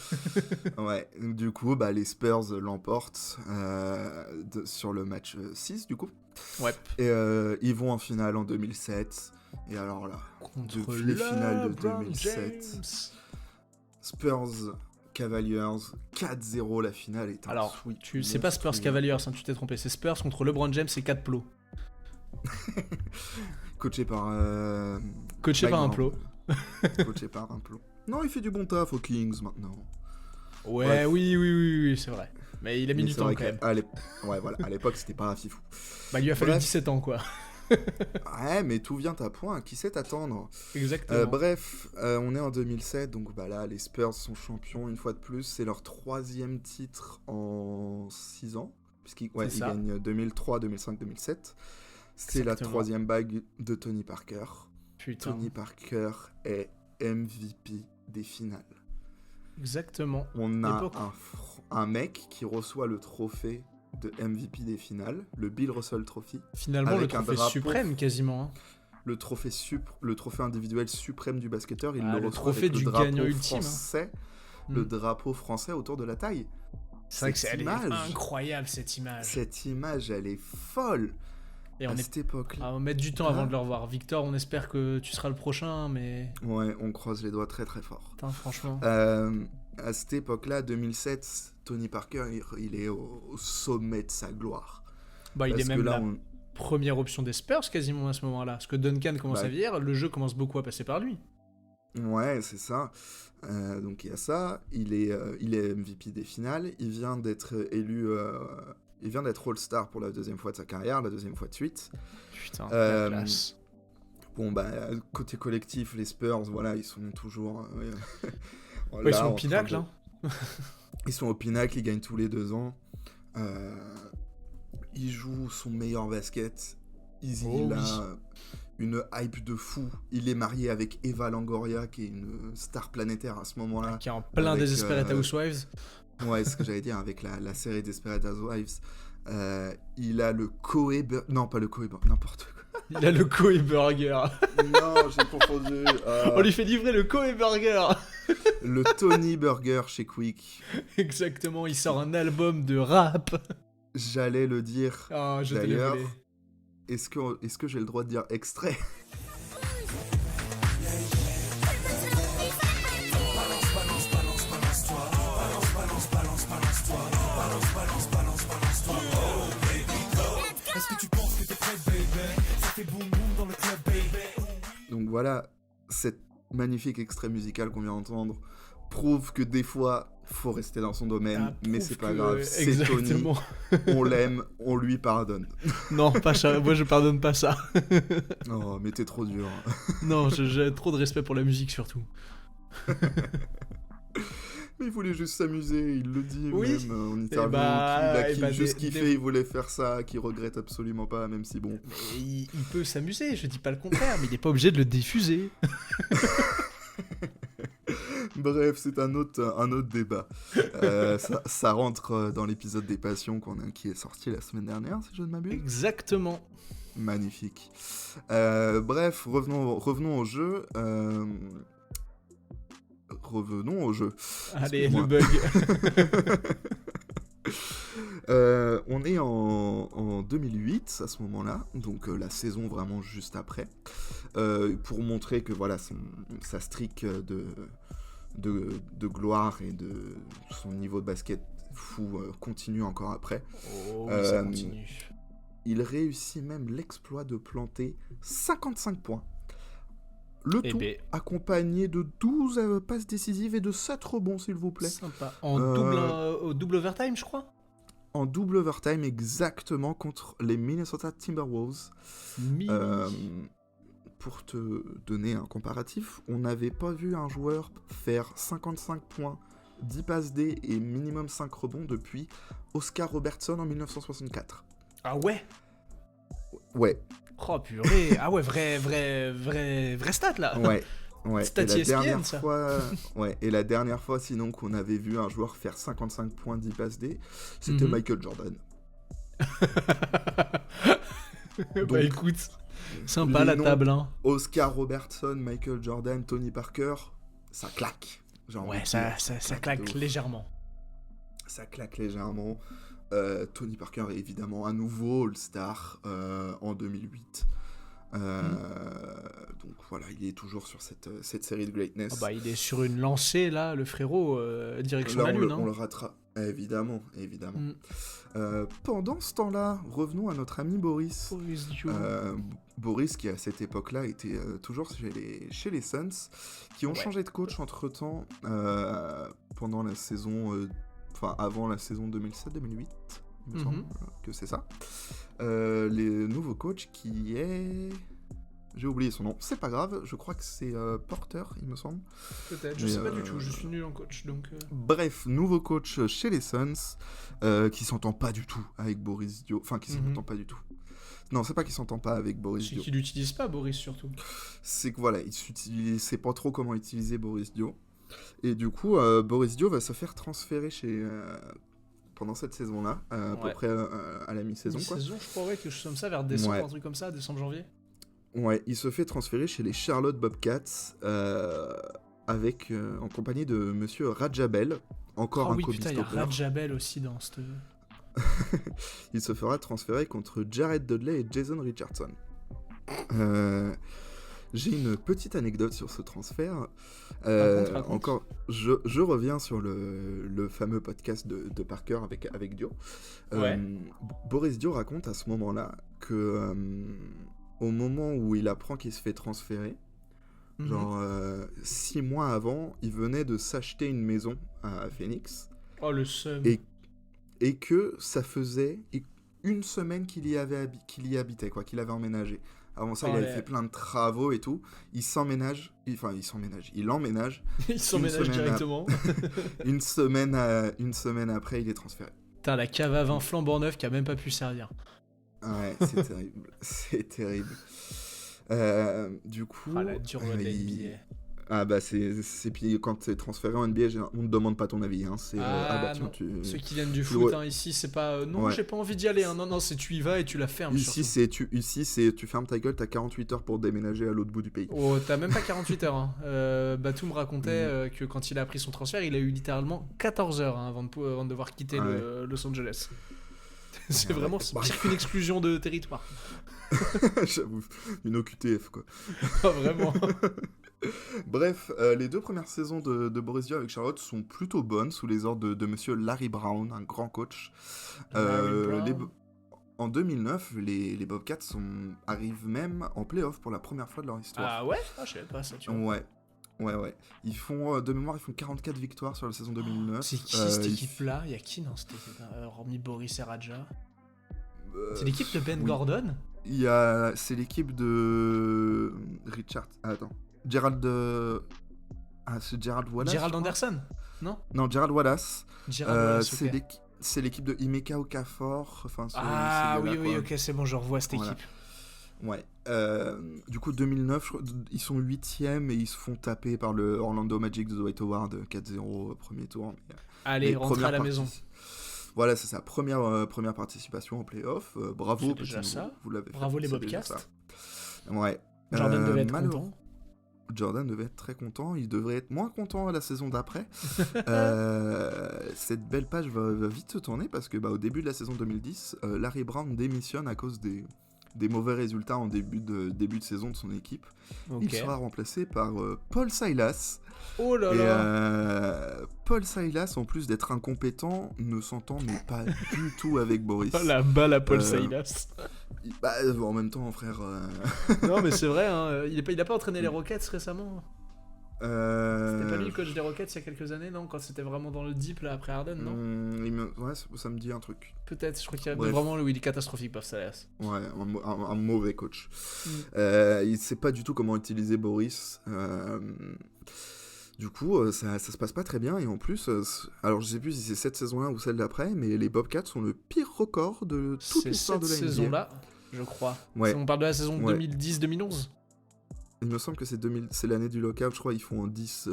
Ouais, du coup, les Spurs l'emportent sur le match 6, du coup. Ouais. Et ils vont en finale en 2007. Et alors là, contre les finales de 2007, Spurs Cavaliers 4-0, la finale est un... Alors, c'est pas Spurs Cavaliers, hein, tu t'es trompé, c'est Spurs contre LeBron James et 4 plots. Coaché par... Coaché par un plot. Coaché par un plot. Non, il fait du bon taf aux Kings maintenant. Ouais, bref. Oui, c'est vrai. Mais il a mis du temps quand même. Ouais, voilà, à l'époque, c'était pas fifou. Il lui a fallu 17 ans, quoi. Ouais, mais tout vient à point, qui sait attendre. Exactement. Bref, on est en 2007, donc là, les Spurs sont champions une fois de plus. C'est leur 3e titre en 6 ans, puisqu'ils gagnent 2003, 2005, 2007. C'est la 3e bague de Tony Parker. Putain. Tony Parker est MVP des finales. Exactement. On a un mec qui reçoit le trophée de MVP des finales, le Bill Russell Trophy. Finalement, le trophée suprême quasiment. Hein. Le trophée individuel suprême du basketteur, il le reçoit trophée avec du le drapeau gagnant ultime. Français, le drapeau français autour de la taille. C'est vrai que elle est incroyable, cette image. Cette image, elle est folle. Et à cette époque-là. On met du temps avant de le revoir. Victor, on espère que tu seras le prochain, mais... Ouais, on croise les doigts très très fort. Putain, franchement. À cette époque-là, 2007, Tony Parker, il est au sommet de sa gloire. Bah, il est même la première option des Spurs quasiment à ce moment-là. Parce que Duncan commence à vieillir, le jeu commence beaucoup à passer par lui. Ouais, c'est ça. Donc il y a ça. Il est MVP des finales. Il vient d'être élu... Il vient d'être All-Star pour la deuxième fois de sa carrière, la deuxième fois de suite. Putain, la classe. Bon, bah, côté collectif, les Spurs, voilà, ils sont toujours... ils sont au pinacle, hein. Ils sont au pinacle, ils gagnent tous les 2 ans. Il joue son meilleur basket. Il a une hype de fou. Il est marié avec Eva Longoria, qui est une star planétaire à ce moment-là. Qui est en plein Desperate Housewives. Ouais, c'est ce que j'allais dire avec la série Desperate Housewives. Il a le non, pas le n'importe quoi. Il a le Coe Burger. Non, j'ai confondu. On lui fait livrer le Coe Burger. Le Tony Burger chez Quick. Exactement, il sort un album de rap. J'allais le dire. Oh, je te l'ai volé. Est-ce que j'ai le droit de dire extrait? Est-ce que tu penses que t'es prêt, baby? Ça fait boum boum dans le club, baby. Donc voilà, cette magnifique extrait musical qu'on vient d'entendre prouve que des fois, faut rester dans son domaine, mais c'est pas grave. C'est Tony, on l'aime, on lui pardonne. Non, pas ça, moi je pardonne pas ça. Oh, mais t'es trop dur. Non, j'ai trop de respect pour la musique surtout. Mais il voulait juste s'amuser, il le dit même en interview, qu'il a juste kiffé, il voulait faire ça, qu'il regrette absolument pas, même si bon... Mais il peut s'amuser, je dis pas le contraire, mais il est pas obligé de le diffuser. Bref, c'est un autre débat. Ça rentre dans l'épisode des passions qui est sorti la semaine dernière, si je ne m'abuse. Exactement. Magnifique. Bref, revenons au jeu. Revenons au jeu. Allez, le bug. On est en 2008 à ce moment-là, donc la saison vraiment juste après, pour montrer que voilà sa streak de gloire et de son niveau de basket fou continue encore après. Oh, ça continue. Il réussit même l'exploit de planter 55 points. Le tout accompagné de 12 passes décisives et de 7 rebonds, s'il vous plaît. Sympa. Au double overtime, je crois. En double overtime, exactement, contre les Minnesota Timberwolves. Pour te donner un comparatif, on n'avait pas vu un joueur faire 55 points, 10 passes D et minimum 5 rebonds depuis Oscar Robertson en 1964. Ah ouais? Ouais. Oh purée, ah ouais, vrai stat là. Ouais. Stat ESPN, ça. Et la dernière fois, sinon, qu'on avait vu un joueur faire 55 points 10 passes D, c'était Michael Jordan. Donc, bah écoute, sympa la table, hein. Oscar Robertson, Michael Jordan, Tony Parker, ça claque. Ça claque légèrement. Ça claque légèrement. Tony Parker est évidemment à nouveau All-Star en 2008. Donc voilà, il est toujours sur cette série de greatness. Oh bah, il est sur une lancée là, le frérot, direction la lune. On le rattrape, évidemment. Pendant ce temps-là, revenons à notre ami Boris. Boris qui à cette époque-là était toujours chez les Suns, qui ont changé de coach entre-temps pendant la saison... avant la saison 2007-2008, il me semble que c'est ça. Les nouveaux coachs qui est... J'ai oublié son nom, c'est pas grave, je crois que c'est Porter, il me semble. Peut-être, je sais pas du tout, je suis nul en coach, donc... Bref, nouveau coach chez les Suns, qui s'entend pas du tout avec Boris Dio, qui s'entend pas du tout. Non, c'est pas qu'il s'entend pas avec Boris Dio. C'est qu'il l'utilise pas, Boris, surtout. C'est que voilà, il sait pas trop comment utiliser Boris Dio. Et du coup, Boris Dio va se faire transférer pendant cette saison-là, à peu près à la mi-saison. Mi-saison, je crois, quelque chose comme ça, vers décembre, un truc comme ça, décembre-janvier. Ouais, il se fait transférer chez les Charlotte Bobcats, en compagnie de monsieur Rajabel, encore un oui, Kobe putain, il y a stopper. Rajabel aussi dans cette... Il se fera transférer contre Jared Dudley et Jason Richardson. J'ai une petite anecdote sur ce transfert. Raconte. Encore, je reviens sur le fameux podcast de Parker avec Dio. Ouais. Boris Dio raconte à ce moment-là que au moment où il apprend qu'il se fait transférer, genre 6 mois avant, il venait de s'acheter une maison à Phoenix. Oh, le seum. Et que ça faisait une semaine qu'il y habitait, quoi, qu'il avait emménagé. Avant ça, il avait fait plein de travaux et tout. Il emménage. Il s'emménage directement. Une semaine après, il est transféré. Putain, la cave à vin flambant neuf qui a même pas pu servir. Ouais, c'est terrible. C'est terrible. Du coup... la dure loi de la NBA. Ah bah c'est puis quand t'es transféré en NBA, on ne demande pas ton avis. Hein. C'est non. Ceux qui viennent du foot, ici c'est pas non, j'ai pas envie d'y aller. Hein. Non, c'est tu y vas et tu la fermes. Ici c'est tu fermes ta gueule, t'as 48 heures pour déménager à l'autre bout du pays. Oh, t'as même pas 48 heures. Hein. Batou me racontait que quand il a pris son transfert, il a eu littéralement 14 heures avant de devoir quitter Los Angeles. C'est vraiment pire qu'une exclusion de territoire. J'avoue, une OQTF quoi. Oh, vraiment. Bref, les 2 premières saisons de Boris Dio avec Charlotte sont plutôt bonnes sous les ordres de monsieur Larry Brown, un grand coach. En 2009, les Bobcats arrivent même en play-off pour la première fois de leur histoire. Ah ouais? Je savais pas ça, tu vois. Ouais. Ils font, de mémoire, 44 victoires sur la saison 2009. C'est qui cette équipe-là? Il y a qui dans cette équipe? Hormis Boris et Raja. C'est l'équipe de Ben Gordon? C'est l'équipe de Richard... attends. C'est Gerald Wallace. Gerald Anderson? Non, Gerald Wallace. Okay. C'est l'équipe de Emeka Okafor. Enfin, oui, ok, c'est bon, je revois cette équipe. Ouais. Du coup, 2009, ils sont 8ème et ils se font taper par le Orlando Magic de Dwight Howard 4-0 premier tour. Allez, rentre à la maison. Voilà, c'est sa première participation en play-off. Bravo, déjà ça. Vous l'avez fait. Bravo les Bobcats. Ouais. Jordan devait être content. Jordan devait être très content, il devrait être moins content à la saison d'après. Cette belle page va vite se tourner parce que au début de la saison 2010, Larry Brown démissionne à cause des mauvais résultats en début de saison de son équipe. Okay. Il sera remplacé par Paul Silas. Oh là là. Paul Silas, en plus d'être incompétent, ne s'entend pas du tout avec Boris. La balle à Paul Silas. En même temps, frère... Non, mais c'est vrai, hein. Il a pas entraîné les Rockets récemment? C'était pas lui le coach des Rockets il y a quelques années, non? Quand c'était vraiment dans le deep, là, après Harden, non? Ouais, ça me dit un truc. Peut-être, je crois qu'il y a vraiment il est catastrophique, Paul Silas. Ouais, un mauvais coach. Il sait pas du tout comment utiliser Boris. Du coup, ça se passe pas très bien, et en plus, alors je sais plus si c'est cette saison-là ou celle d'après, mais les Bobcats ont le pire record de toute l'histoire de la NBA. C'est cette saison-là, je crois. Ouais. On parle de la saison 2010-2011. Il me semble que c'est l'année du lockout, je crois, ils font en 10...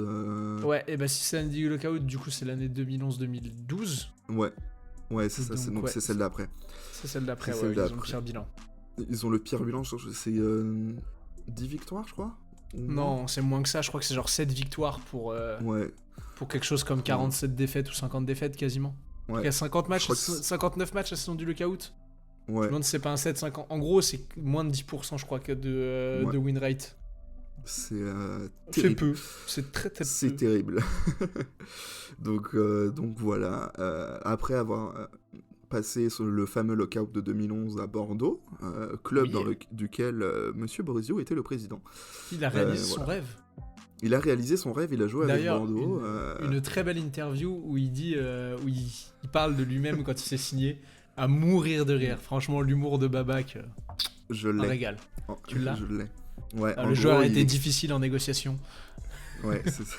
Ouais, et si c'est l'année du lockout, du coup c'est l'année 2011-2012. Ouais, c'est ça, donc c'est celle d'après. C'est celle d'après, ils ont le pire bilan. Ils ont le pire bilan, c'est 10 victoires, je crois. Non, c'est moins que ça, je crois que c'est genre 7 victoires pour quelque chose comme 47 défaites ou 50 défaites quasiment. Il y a 59 matchs la saison du lockout. Je me demande si c'est pas un 7-50. En gros, c'est moins de 10%, je crois, de win rate. C'est peu. C'est très peu. C'est terrible. donc voilà. Après avoir passé sur le fameux lockout de 2011 à Bordeaux, club duquel Monsieur Boris Dio était le président. Il a réalisé son rêve. Il a réalisé son rêve, il a joué avec Bordeaux. Une très belle interview où il dit, où il parle de lui-même quand il s'est signé, à mourir de rire. Franchement, l'humour de Babac, je l'ai. Un régal. Tu l'as? Je l'ai. Ouais, le joueur a été difficile en négociation. Ouais, c'est ça.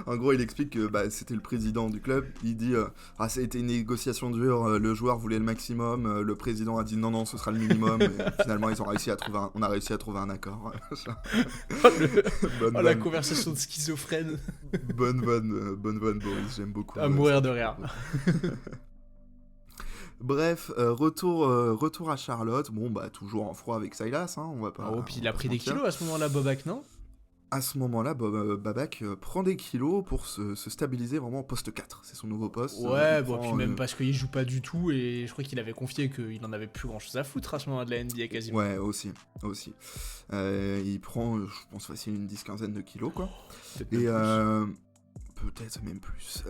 En gros, il explique que c'était le président du club. Il dit ça a été une négociation dure. Le joueur voulait le maximum. Le président a dit non, ce sera le minimum. Et finalement, on a réussi à trouver un accord. La conversation de schizophrène. Bonne vanne, Boris. J'aime beaucoup. À mourir de rire. Bref, retour à Charlotte. Bon, toujours en froid avec Silas. Hein, on va pas. Puis il a pris des kilos à ce moment-là, Bobac, non? à ce moment-là, Babac prend des kilos pour se stabiliser vraiment au poste 4. C'est son nouveau poste. Ouais, bon, puis même parce qu'il joue pas du tout, et je crois qu'il avait confié qu'il en avait plus grand-chose à foutre à ce moment de la NBA quasiment. Ouais, aussi. Il prend, je pense, facile une 10-15 de kilos, quoi. Et peut-être même plus.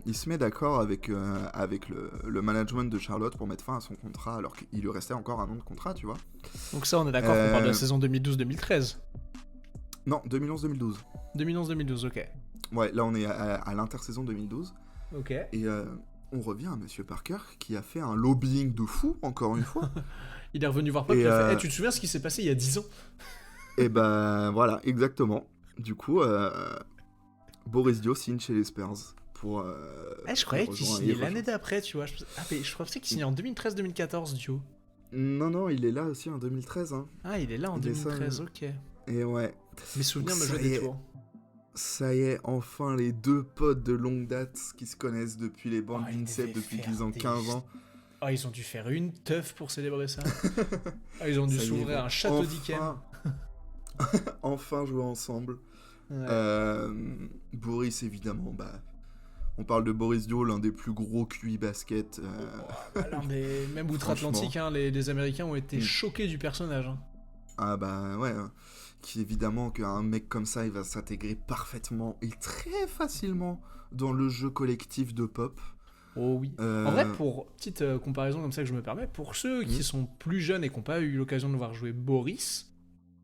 Il se met d'accord avec le management de Charlotte pour mettre fin à son contrat, alors qu'il lui restait encore un an de contrat, tu vois. Donc ça, on est d'accord qu'on parle de la saison 2012-2013. Non, 2011-2012. 2011-2012, ok. Ouais, là on est à l'intersaison 2012. Ok. Et on revient à Monsieur Parker qui a fait un lobbying de fou, encore une fois. Il est revenu voir Pop et il a fait tu te souviens ce qui s'est passé il y a 10 ans? Et ben voilà, exactement. Du coup, Boris Dio signe chez les Spurs. Je croyais qu'il signait l'année d'après, tu vois. Je pensais qu'il signait en 2013-2014, Dio. Non, il est là aussi en 2013. Hein. Ah, il est là en 2013, ok. Et ouais. Mes souvenirs me jouent des tours. Ça y est, enfin les deux potes de longue date qui se connaissent depuis les bandes d'INSEP depuis qu'ils ont 15 ans. Oh, ils ont dû faire une teuf pour célébrer ça. Ils ont dû s'ouvrir un château d'Ikem. Enfin jouer ensemble. Ouais. Boris, évidemment, on parle de Boris Dio, l'un des plus gros QI basket. Même outre-Atlantique, hein, les Américains ont été choqués du personnage. Hein. Ah bah ouais, qui évidemment qu'un mec comme ça, il va s'intégrer parfaitement et très facilement dans le jeu collectif de Pop. Oh oui. En vrai, pour petite comparaison comme ça que je me permets, pour ceux qui sont plus jeunes et qui n'ont pas eu l'occasion de voir jouer Boris,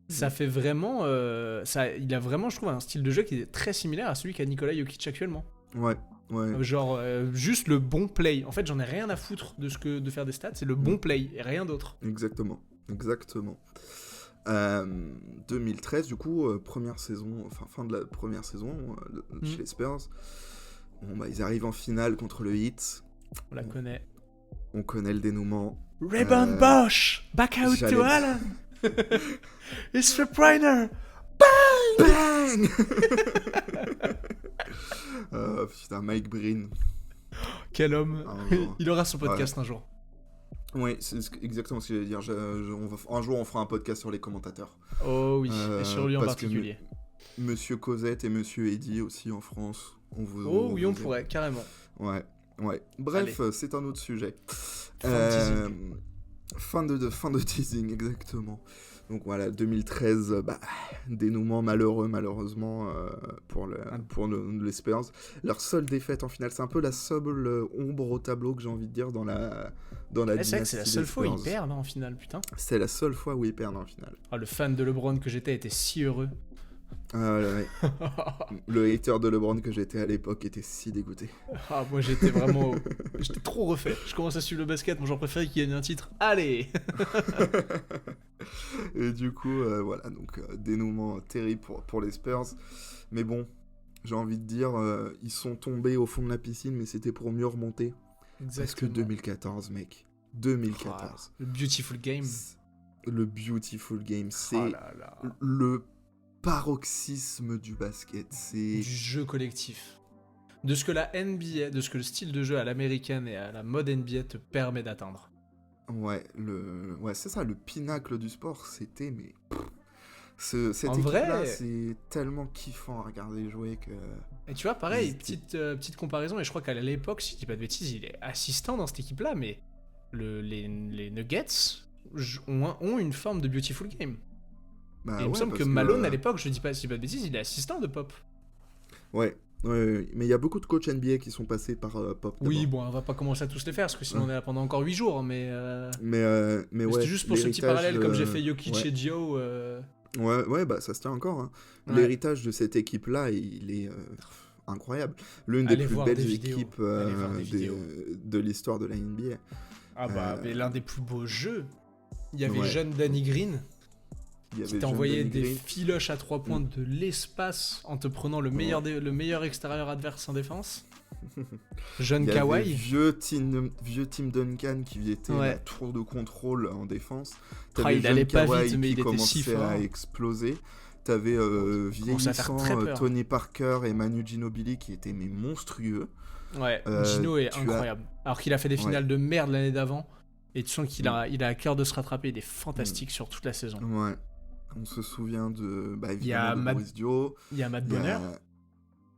ça fait vraiment... il a vraiment, je trouve, un style de jeu qui est très similaire à celui qu'a Nikola Jokic actuellement. Ouais. Genre, juste le bon play. En fait, j'en ai rien à foutre de faire des stats, c'est le bon play et rien d'autre. Exactement. 2013, du coup, première saison, fin de la première saison chez les Spurs. Bon, ils arrivent en finale contre le Heat. On la connaît. On connaît le dénouement. Rebound Bosch, back out to Allen. It's the Briner. Bang! Putain, Mike Breen. Quel homme. Il aura son podcast un jour. Oui, c'est exactement ce que j'allais dire. Un jour, on fera un podcast sur les commentateurs. Oh oui, et sur lui en particulier. Monsieur Cosette et Monsieur Eddy aussi en France. On pourrait, carrément. Ouais. Bref, c'est un autre sujet. Fin de teasing, exactement. Donc voilà, 2013, dénouement malheureusement pour les Spurs. Leur seule défaite en finale, c'est un peu la seule ombre au tableau que j'ai envie de dire dans la dynastie. C'est vrai que c'est la seule fois où ils perdent en finale, putain. C'est la seule fois où ils perdent en finale. Le fan de LeBron que j'étais était si heureux. Le hater de LeBron que j'étais à l'époque était si dégoûté. Moi j'étais vraiment... J'étais trop refait. Je commence à suivre le basket, mon genre préféré qui gagne un titre. Allez. Et du coup, voilà, donc dénouement terrible pour les Spurs. Mais bon, j'ai envie de dire, ils sont tombés au fond de la piscine, mais c'était pour mieux remonter. Exactement. Parce que 2014, mec. 2014. Le Beautiful Game. C'est le paroxysme du basket. C'est du jeu collectif. De ce que la NBA, de ce que le style de jeu à l'américaine et à la mode NBA te permet d'atteindre. Ouais, c'est ça, le pinacle du sport, c'était, mais... Cette équipe-là, c'est tellement kiffant à regarder jouer que... Et tu vois, pareil, petite comparaison, et je crois qu'à l'époque, si je dis pas de bêtises, il est assistant dans cette équipe-là, mais les Nuggets ont une forme de Beautiful Game. Et il me semble que Malone, à l'époque, je dis pas de bêtises, il est assistant de Pop. Ouais, mais il y a beaucoup de coachs NBA qui sont passés par Pop. Oui, bon, on va pas commencer à tous les faire, parce que sinon on est là pendant encore 8 jours, mais c'était juste pour ce petit parallèle, comme j'ai fait Jokic et Dio. Ouais, ça se tient encore. Hein. Ouais. L'héritage de cette équipe-là, il est incroyable. L'une des plus belles équipes de l'histoire de la NBA. Mais l'un des plus beaux jeux. Il y avait jeune Danny Green qui t'envoyait des filoches à 3 points de l'espace en te prenant le meilleur extérieur adverse en défense. Jeune Kawhi. Vieux Tim Duncan qui était un tour de contrôle en défense. Il allait pas vite, mais il était si fort. À exploser. T'avais vieillissant Tony Parker et Manu Ginobili qui étaient monstrueux. Ouais, Gino est incroyable. Alors qu'il a fait des finales de merde l'année d'avant. Et tu sens qu'il a à cœur de se rattraper. Il est fantastique sur toute la saison. On se souvient de, Il y a évidemment, de Boris Dio. Il y a Matt Bonner.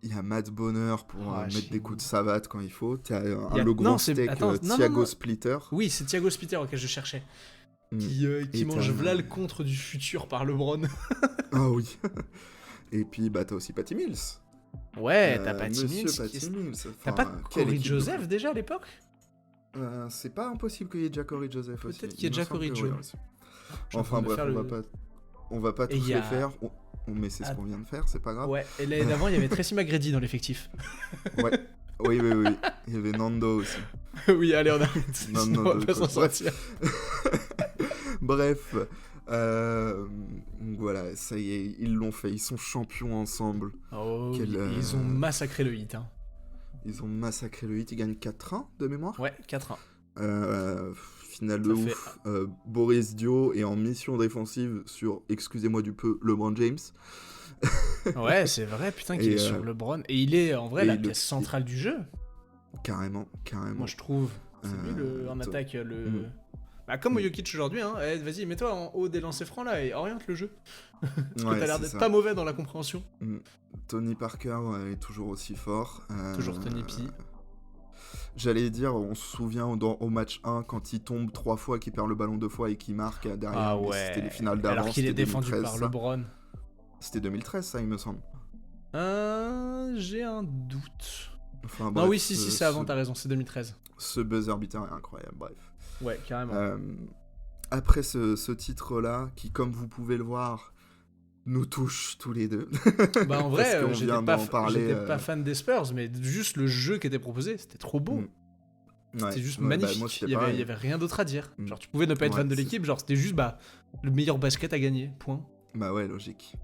Il y a Matt Bonner pour mettre des coups de savate quand il faut. Tu as le grand steak Thiago Splitter. Oui, c'est Thiago Splitter auquel je cherchais. Qui mange v'là le contre du futur par LeBron. Ah oui. Et puis, t'as aussi Patty Mills. Ouais, t'as Patty Mills. T'as pas Corey Joseph déjà à l'époque? C'est pas impossible qu'il y ait déjà Corey Joseph aussi. Peut-être qu'il y ait déjà Corey Joseph. Enfin bref, on va pas tous les faire. Mais c'est ce qu'on vient de faire, c'est pas grave. Ouais, et l'année d'avant, il y avait Tracy McGrady dans l'effectif. Ouais. Oui. Il y avait Nando aussi. Oui, allez, on arrête. Nando, on va pas s'en sortir. Bref. Voilà, ça y est, ils l'ont fait. Ils sont champions ensemble. Oh, ils ont massacré le hit. Hein. Ils ont massacré le hit. Ils gagnent 4-1 de mémoire. Ouais, 4-1. Finale de ouf. Boris Dio est en mission défensive sur, excusez-moi du peu, LeBron James. Ouais, c'est vrai, putain, qu'il est sur LeBron. Et il est, en vrai, la pièce centrale du jeu. Carrément. Moi, je trouve. C'est lui, en attaque, comme Jokic aujourd'hui, hein. Vas-y, mets-toi en haut des lancers francs, là, et oriente le jeu. Parce que t'as l'air d'être pas mauvais dans la compréhension. Tony Parker est toujours aussi fort. Toujours Tony P. J'allais dire, on se souvient au match 1, quand il tombe 3 fois, qu'il perd le ballon 2 fois et qu'il marque derrière. Ah ouais. C'était les finales d'avant. Alors qu'il est défendu 2013, par LeBron. C'était 2013, ça, il me semble. J'ai un doute. Enfin, bref, non, oui, si, c'est avant, t'as raison, c'est 2013. Ce buzzer beater est incroyable, bref. Ouais, carrément. Après ce titre-là, qui, comme vous pouvez le voir, nous touche tous les deux. En vrai, j'étais pas fan des Spurs, mais juste le jeu qui était proposé, c'était trop beau. C'était juste magnifique. Il y avait rien d'autre à dire. Genre, tu pouvais ne pas être fan de l'équipe, genre c'était juste le meilleur basket à gagner, point. Bah ouais, logique.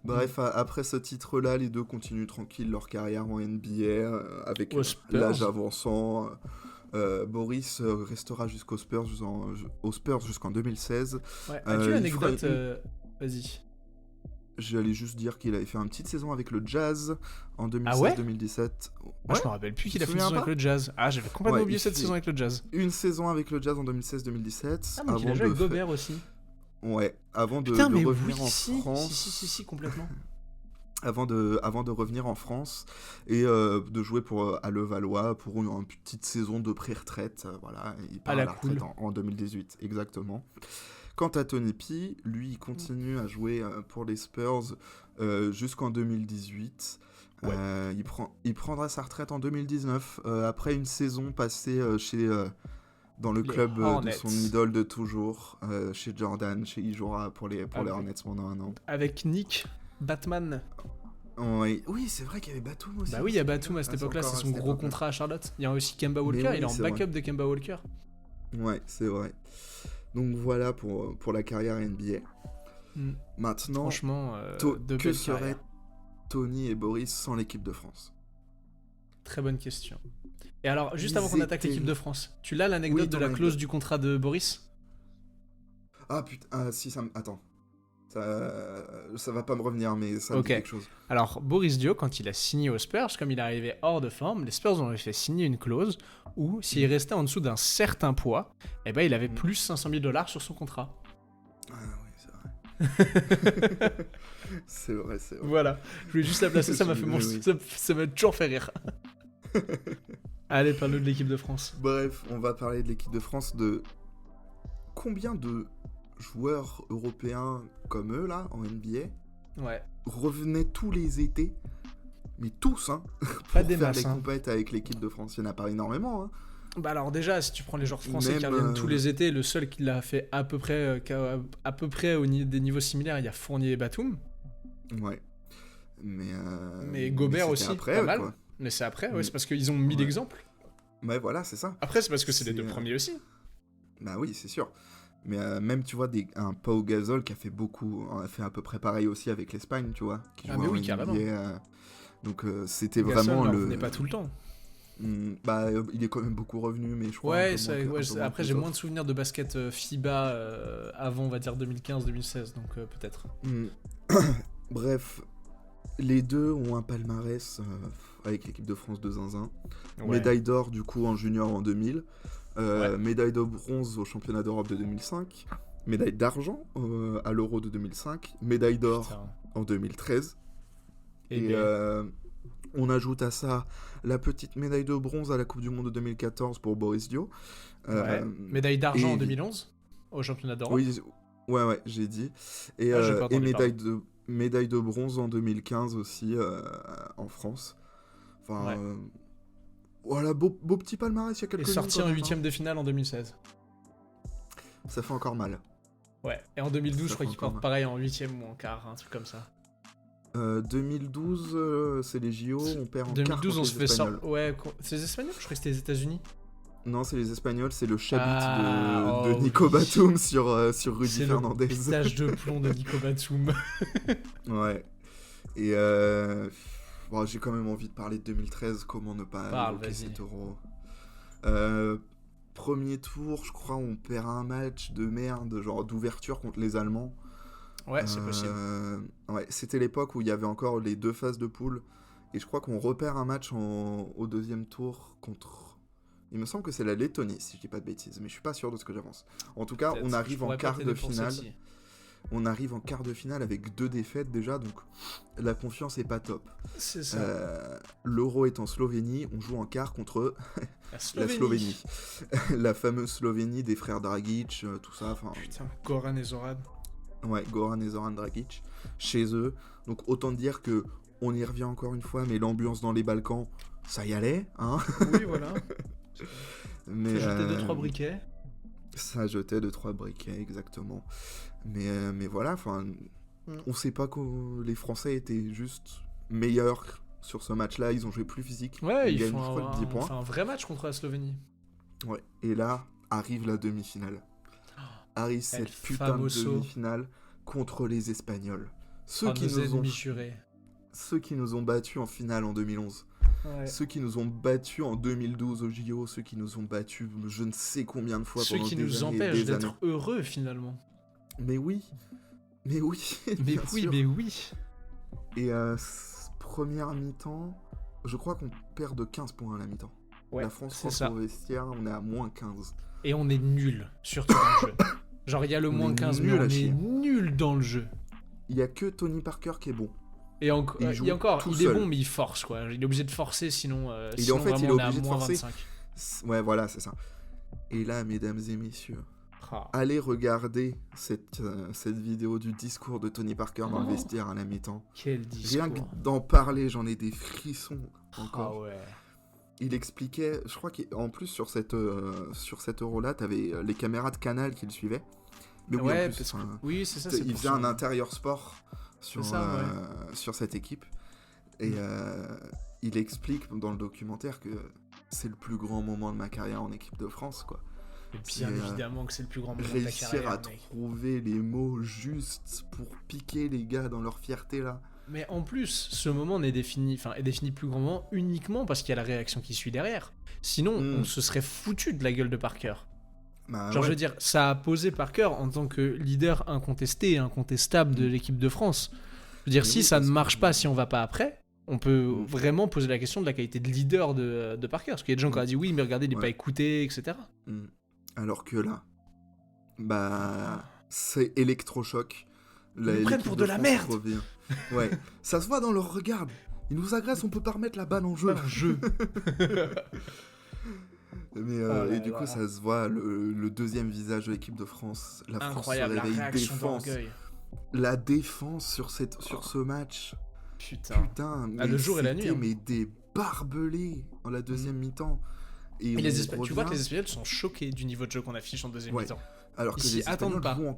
Bref, après ce titre-là, les deux continuent tranquille leur carrière en NBA, avec l'âge avançant. Boris restera jusqu'aux Spurs, jusqu'en 2016. Ouais, as-tu l'anecdote Vas-y. J'allais juste dire qu'il avait fait une petite saison avec le Jazz en 2016-2017. Moi, je me rappelle plus qu'il a fait une saison avec le Jazz. Ah, j'avais complètement oublié cette saison avec le Jazz. Une saison avec le Jazz en 2016-2017. Ah, donc il a joué avec Gobert aussi. Ouais, avant de revenir en France. Si, complètement. Avant de revenir en France et de jouer à Levallois pour une petite saison de pré-retraite. Voilà, il part à la retraite en 2018, exactement. Quant à Tony P, lui, il continue à jouer pour les Spurs jusqu'en 2018. Ouais. Il prendra sa retraite en 2019, après une saison passée dans le club de son idole de toujours, chez Jordan. Il jouera pour les Hornets pendant un an. Avec Nick Batman. Oui, c'est vrai qu'il y avait Batum aussi. Bah oui, il y a Batum à cette époque-là, c'est son gros contrat à Charlotte. Il y a aussi Kemba Walker, il est en backup de Kemba Walker. Ouais, c'est vrai. Donc voilà pour la carrière NBA. Maintenant, franchement, que seraient Tony et Boris sans l'équipe de France? Très bonne question. Et alors, juste avant qu'on attaque l'équipe de France, tu l'as l'anecdote de la clause du contrat de Boris? Ah putain, si, attends. Ça va pas me revenir, mais ça me dit quelque chose. Alors, Boris Dio, quand il a signé aux Spurs, comme il arrivait hors de forme, les Spurs ont fait signer une clause où, s'il restait en dessous d'un certain poids, il avait plus 500 000 $ sur son contrat. Ah oui, c'est vrai. c'est vrai. Voilà, je voulais juste la placer, ça m'a fait ça m'a toujours fait rire. Allez, parle-nous de l'équipe de France. Bref, on va parler de l'équipe de France, de combien de joueurs européens comme eux, là, en NBA, revenaient tous les étés, mais tous, pour faire des compètes avec l'équipe de France. Il n'y en a pas énormément, hein. Bah alors déjà, si tu prends les joueurs français qui reviennent tous les étés, le seul qui l'a fait à peu près des niveaux similaires, il y a Fournier et Batum. Ouais. Mais Gobert aussi, après, pas mal. Quoi. Mais c'est après, c'est parce qu'ils ont mis l'exemple. Ouais, voilà, c'est ça. Après, c'est parce que c'est les deux premiers aussi. Bah oui, c'est sûr. Mais même, tu vois, un Pau Gasol qui a fait à peu près pareil aussi avec l'Espagne, tu vois. Qui mais oui, carrément. Donc, c'était Gasol vraiment le... venait pas tout le temps. Il est quand même beaucoup revenu, mais je crois... Après, j'ai moins de souvenirs de basket FIBA avant, on va dire, 2015-2016, donc peut-être. Bref, les deux ont un palmarès avec l'équipe de France de zinzin. Médaille d'or, du coup, en junior en 2000. Médaille de bronze au championnat d'Europe de 2005. médaille d'argent à l'Euro de 2005, médaille d'or en 2013. Et on ajoute à ça la petite médaille de bronze à la Coupe du Monde de 2014 pour Boris Dio. Médaille d'argent en 2011 au championnat d'Europe. Oui, ouais, j'ai dit. Et médaille de bronze en 2015 aussi en France. Enfin, voilà, beau petit palmarès il y a quelques années. Et sorti en 8ème de finale en 2016. Ça fait encore mal. Ouais, et en 2012, je crois qu'il porte pareil en 8ème ou en quart, un truc comme ça. 2012, c'est les JO, on perd en 2012, quart on se fait ça. Ouais, c'est les Espagnols? Je crois que c'était les États-Unis. Non, c'est les Espagnols, c'est le chabit de Nico Batum sur Rudy Fernandez. C'est le pétage de plomb de Nico Batum. Ouais. Et bon, j'ai quand même envie de parler de 2013, comment ne pas évoquer cet Euro. Premier tour, je crois, on perd un match de merde, genre d'ouverture contre les Allemands. Ouais, c'est possible. Ouais, c'était l'époque où il y avait encore les 2 phases de poule. Et je crois qu'on repère un match au deuxième tour contre... Il me semble que c'est la Lettonie, si je dis pas de bêtises, mais je suis pas sûr de ce que j'avance. En tout cas, on arrive en quart de finale. On arrive en quart de finale avec 2 défaites déjà, donc la confiance est pas top. C'est ça. L'Euro est en Slovénie, on joue en quart contre la Slovénie. La fameuse Slovénie des frères Dragic, tout ça. Putain, Goran et Zoran. Ouais, Goran et Zoran Dragic, chez eux. Donc autant dire que on y revient encore une fois, mais l'ambiance dans les Balkans, ça y allait, hein. Oui, voilà. Mais ça jetait 2-3 briquets. Ça jetait 2-3 briquets, exactement. Mais voilà, enfin, on sait pas que les Français étaient juste meilleurs sur ce match-là, ils ont joué plus physique. Ouais, ils font 10 points. Un vrai match contre la Slovénie. Ouais, et là arrive la demi-finale. Arrive cette putain de demi-finale contre les Espagnols. Ceux qui nous ont battus en finale en 2011. Ouais. Ceux qui nous ont battus en 2012 au JO, ceux qui nous ont battus je ne sais combien de fois pendant des années. Ceux qui nous empêchent d'être heureux finalement. Mais oui. Mais oui. Et première mi-temps, je crois qu'on perd de 15 points à la mi-temps. Ouais, la France rentre au vestiaire, on est à moins 15. Et on est nul, surtout dans le jeu. Genre il y a le moins 15, mais on est nul dans le jeu. Il y a que Tony Parker qui est bon. Et il est bon, mais il force, quoi. Il est obligé de forcer, sinon il est obligé de forcer. 25. Ouais, voilà, c'est ça. Et là, mesdames et messieurs, allez regarder cette vidéo du discours de Tony Parker dans le vestiaire à la mi-temps. Quel discours. Rien que d'en parler, j'en ai des frissons encore. Ah ouais. Il expliquait, je crois qu'en plus sur cette Euro-là, t'avais les caméras de Canal qui le suivaient. Mais oui, ouais, en plus, oui, c'est ça. Il faisait un intérieur sport sur cette équipe. Et il explique dans le documentaire que c'est le plus grand moment de ma carrière en équipe de France, quoi. Bien évidemment que c'est le plus grand moment de ta carrière. Réussir à trouver les mots justes pour piquer les gars dans leur fierté, là. Mais en plus, ce moment est défini plus grand moment uniquement parce qu'il y a la réaction qui suit derrière. Sinon, on se serait foutu de la gueule de Parker. Je veux dire, ça a posé Parker en tant que leader incontesté et incontestable de l'équipe de France. Je veux dire, si ça ne marche pas, si on va pas après, on peut vraiment poser la question de la qualité de leader de Parker. Parce qu'il y a des gens qui ont dit oui, mais regardez, il n'est pas écouté, etc. Alors que là, c'est électrochoc. Ils nous prennent pour de la merde. Ouais, ça se voit dans leur regard. Ils nous agressent, on peut pas remettre la balle en jeu. Mais et du coup, ça se voit le deuxième visage de l'équipe de France. La France se réveille, la défense. La défense sur ce match. Putain, le jour et la nuit. Mais des barbelés en la deuxième mi-temps. Et tu vois que les Espagnols sont choqués du niveau de jeu qu'on affiche en deuxième mi-temps. Alors que les Espagnols jouent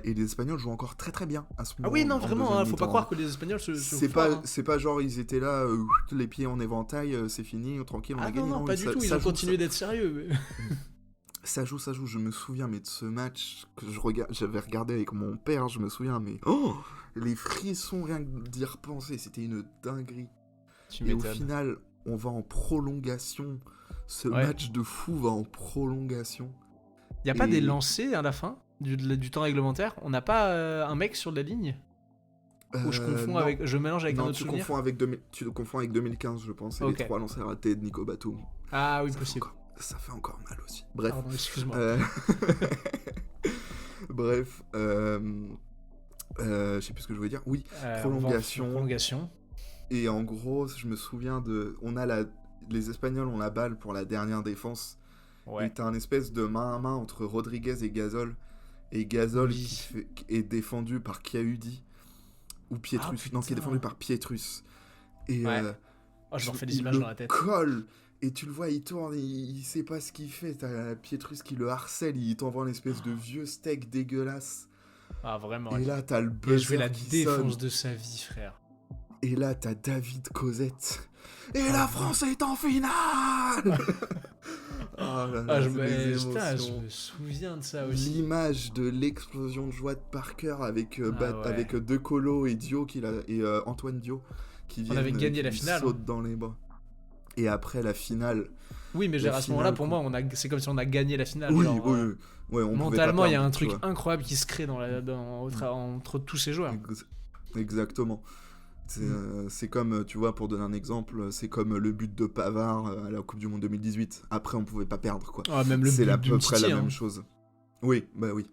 et les Espagnols jouent encore très très bien à ce moment. Ah oui, non, vraiment, faut pas croire que les Espagnols c'est pas genre ils étaient là, les pieds en éventail, c'est fini, tranquille, on a gagné. Non, pas du tout, ils ont continué d'être sérieux. Ça joue, je me souviens, mais de ce match que j'avais regardé avec mon père, je me souviens, mais les frissons, rien que d'y repenser, c'était une dinguerie. Et au final, on va en prolongation. Ce match de fou va en prolongation. Y a pas des lancers à la fin du temps réglementaire? On n'a pas un mec sur la ligne? Ou je mélange avec un autre souvenir? Tu confonds avec 2015, je pense, et les 3 lancers ratés de Nico Batum. Ah oui, possible. Ça fait encore mal aussi. Bref. Pardon, excuse-moi. Bref, je sais plus ce que je voulais dire. Oui, prolongation. Et en gros, je me souviens les Espagnols ont la balle pour la dernière défense. Ouais. Et t'as un espèce de main à main entre Rodriguez et Gasol. Et Gasol qui est défendu par Chiaudi. Ou Pietrus. Non, qui est défendu par Pietrus. Et je me refais des images dans la tête. Colle. Et tu le vois, il tourne, il sait pas ce qu'il fait. T'as Pietrus qui le harcèle, il t'envoie une espèce de vieux steak dégueulasse. Ah, vraiment. Et là, t'as le buzzer qui sonne. Il a joué la défense de sa vie, frère. Et là, t'as David Cosette. Et la France est en finale. Je me souviens de ça aussi. L'image de l'explosion de joie de Parker avec De Colo et Dio et Antoine Dio qui viennent. On avait gagné la finale. Sautent dans les bras. Et après la finale. Oui, mais à ce moment-là, pour moi, c'est comme si on a gagné la finale. Oui, genre, oui. Mentalement, il y a un truc incroyable qui se crée entre tous ces joueurs. Exactement. C'est comme, tu vois, pour donner un exemple, c'est comme le but de Pavard à la Coupe du Monde 2018. Après, on pouvait pas perdre, quoi. Même le but à peu près la même chose. Oui, bah oui.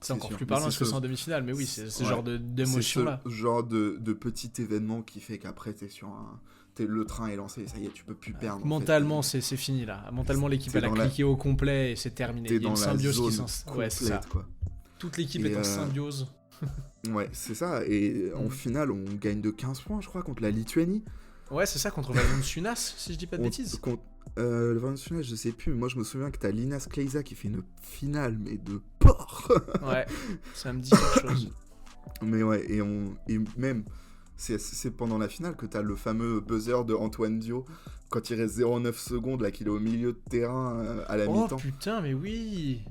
C'est encore sûr. Plus parlant parce que c'est en demi-finale, mais oui, c'est ce genre d'émotion-là. C'est ce genre de petit événement qui fait qu'après, le train est lancé, ça y est, tu peux plus perdre. Mentalement, c'est fini, là. Mentalement, l'équipe, elle a cliqué au complet et c'est terminé. Il y a une symbiose qui s'installe. Ouais, c'est ça. Quoi. Toute l'équipe est en symbiose. Ouais, c'est ça. Et en finale, on gagne de 15 points, je crois, contre la Lituanie. Ouais, c'est ça, contre Valanciunas, si je dis pas de bêtises. Le Valanciunas, je sais plus, mais moi je me souviens que t'as Linas Kleiza qui fait une finale, mais de porc. Ouais, ça me dit quelque chose. Mais ouais, et même, c'est pendant la finale que t'as le fameux buzzer de Antoine Dio, quand il reste 0,9 secondes, là, qu'il est au milieu de terrain à la mi-temps. Oh putain, mais oui.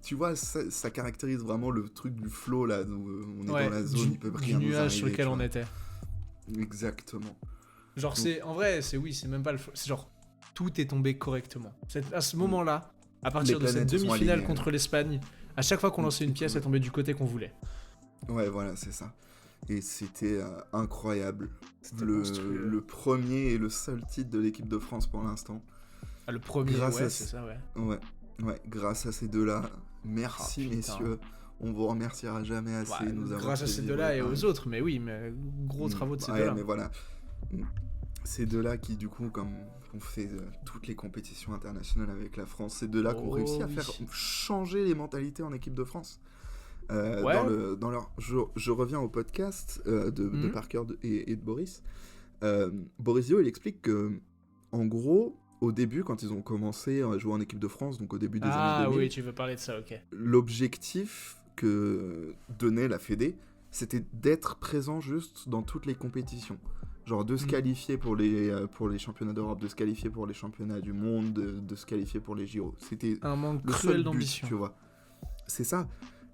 Tu vois, ça caractérise vraiment le truc du flow, là, où on est dans la zone, il peut rien nous arriver. Du nuage sur lequel on était. Exactement. Genre, en vrai, c'est même pas le flow, c'est genre, tout est tombé correctement. À ce moment-là, à partir de cette demi-finale contre l'Espagne, à chaque fois qu'on lançait une pièce, elle tombait du côté qu'on voulait. Ouais, voilà, c'est ça. Et c'était incroyable. Le premier et le seul titre de l'équipe de France pour l'instant. Ah, le premier, c'est ça, ouais. Ouais, grâce à ces deux-là. Merci, messieurs. On vous remerciera jamais assez. Grâce à ces deux-là et aux autres, mais oui, mais gros travaux de ces deux-là. Mais voilà. Ces deux-là qui, du coup, comme on fait toutes les compétitions internationales avec la France, ces deux-là qui ont réussi à faire changer les mentalités en équipe de France. Je reviens au podcast de Parker et de Boris. Boris Dio, il explique que, en gros, au début, quand ils ont commencé à jouer en équipe de France, donc au début des années 2000... Ah oui, tu veux parler de ça, ok. L'objectif que donnait la Fédé, c'était d'être présent juste dans toutes les compétitions. Genre de se qualifier pour les championnats d'Europe, de se qualifier pour les championnats du monde, de se qualifier pour les JO. C'était un manque le cruel seul d'ambition. but, tu vois. C'est ça.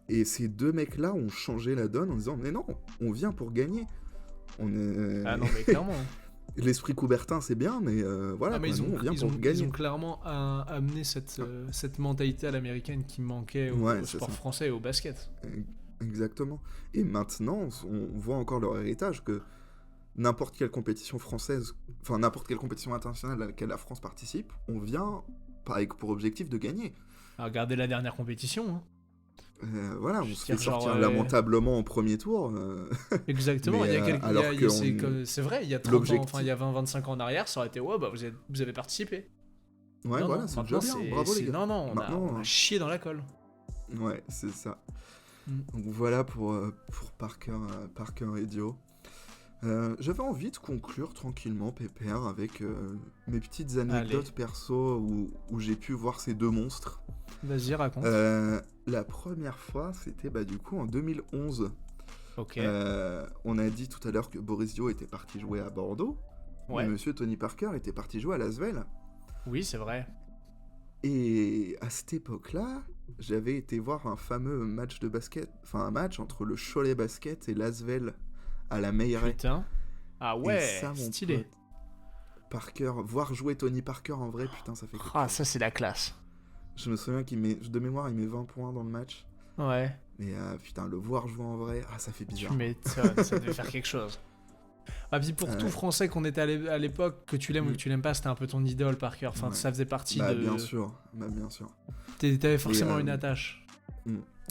Et ces deux mecs-là ont changé la donne en disant « Mais non, on vient pour gagner. » Ah non, mais clairement. L'esprit Coubertin, c'est bien, mais voilà, mais on vient pour gagner. Ils ont clairement amené cette mentalité à l'américaine qui manquait au sport français et au basket. Exactement. Et maintenant, on voit encore leur héritage, que n'importe quelle compétition française, enfin n'importe quelle compétition internationale à laquelle la France participe, on vient avec pour objectif de gagner. Regardez la dernière compétition, hein. Voilà, on se fait sortir lamentablement en premier tour. Exactement, c'est vrai, il y a 30 ans, enfin il y a 20-25 ans en arrière, ça aurait été vous avez participé. Ouais, non, voilà, c'est déjà bien, bravo les gars. Non, on a chié dans la colle. Ouais, c'est ça. Donc voilà pour Parker et Dio. J'avais envie de conclure tranquillement, pépère, avec mes petites anecdotes perso où j'ai pu voir ces deux monstres. Vas-y, raconte. La première fois, c'était du coup en 2011. Ok. On a dit tout à l'heure que Boris Dio était parti jouer à Bordeaux. Ouais. Et monsieur Tony Parker était parti jouer à Lasvel. Oui, c'est vrai. Et à cette époque-là, j'avais été voir un fameux match de basket, enfin un match entre le Cholet Basket et Lasvel à la Meilleraie. Putain. Ah ouais, ça, stylé. Parker, voir jouer Tony Parker en vrai, putain, ça fait quelque chose. Ah, ça c'est la classe. Je me souviens de mémoire, il met 20 points dans le match. Ouais. Mais putain, le voir jouer en vrai, ça fait bizarre. Tu m'étonnes, ça devait faire quelque chose. Ah, puis pour tout Français qu'on était à l'époque, que tu l'aimes ou que tu l'aimes pas, c'était un peu ton idole, Parker. Enfin, ça faisait partie de... Bien sûr. T'avais forcément une attache.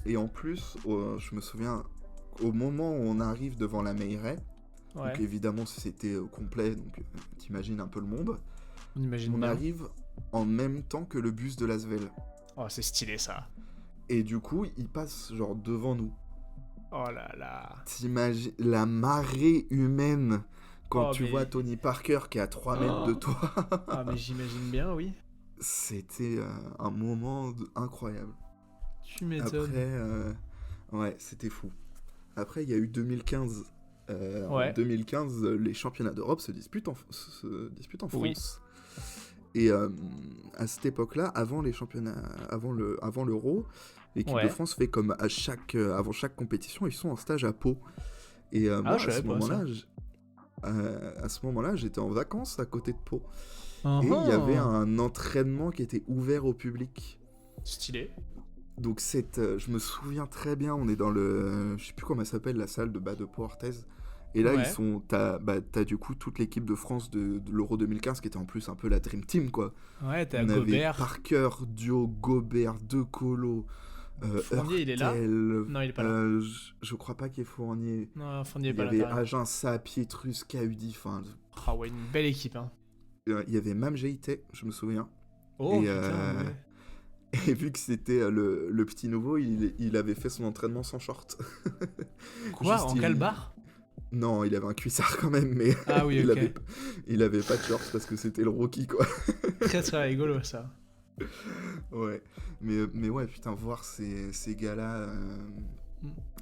Et en plus, je me souviens, au moment où on arrive devant la mairie, donc évidemment c'était complet, donc t'imagines un peu le monde. On imagine bien. Arrive en même temps que le bus de Lasvel. Oh, c'est stylé ça. Et du coup, il passe genre devant nous. Oh là là. T'imagines la marée humaine quand tu vois Tony Parker qui est à 3 mètres de toi. Ah mais j'imagine bien, oui. C'était un moment incroyable. Tu m'étonnes. Après, ouais, c'était fou. Après, il y a eu 2015. En 2015, les championnats d'Europe se disputent en France. Oui. Et à cette époque-là, avant les championnats, avant l'Euro, l'équipe de France fait comme avant chaque compétition, ils sont en stage à Pau. Et moi, à ce moment-là, j'étais en vacances à côté de Pau. Et il y avait un entraînement qui était ouvert au public. Stylé. Donc je me souviens très bien, on est dans je sais plus comment ça s'appelle, la salle de Pau Orthez. Et là, t'as du coup toute l'équipe de France de l'Euro 2015 qui était en plus un peu la Dream Team, quoi. Ouais, t'as Gobert. Gobert. Avait Parker, Dio, Gobert, De Colo, Fournier, il est là ? Non, il est pas là. Je crois pas qu'il y ait Fournier. Non, Fournier est pas là. Il y avait Aginsa, Pietrus, Cahudi, enfin... Ah ouais, une belle équipe, hein. Il y avait Mam Jeité, je me souviens. Oh, putain, ouais. Et vu que c'était le petit nouveau, il avait fait son entraînement sans short. Quoi ? En calbar ? Non, il avait un cuissard quand même, mais ah oui, il avait pas de short parce que c'était le rookie, quoi. Très très rigolo, ça. Ouais, mais ouais, putain, voir ces gars-là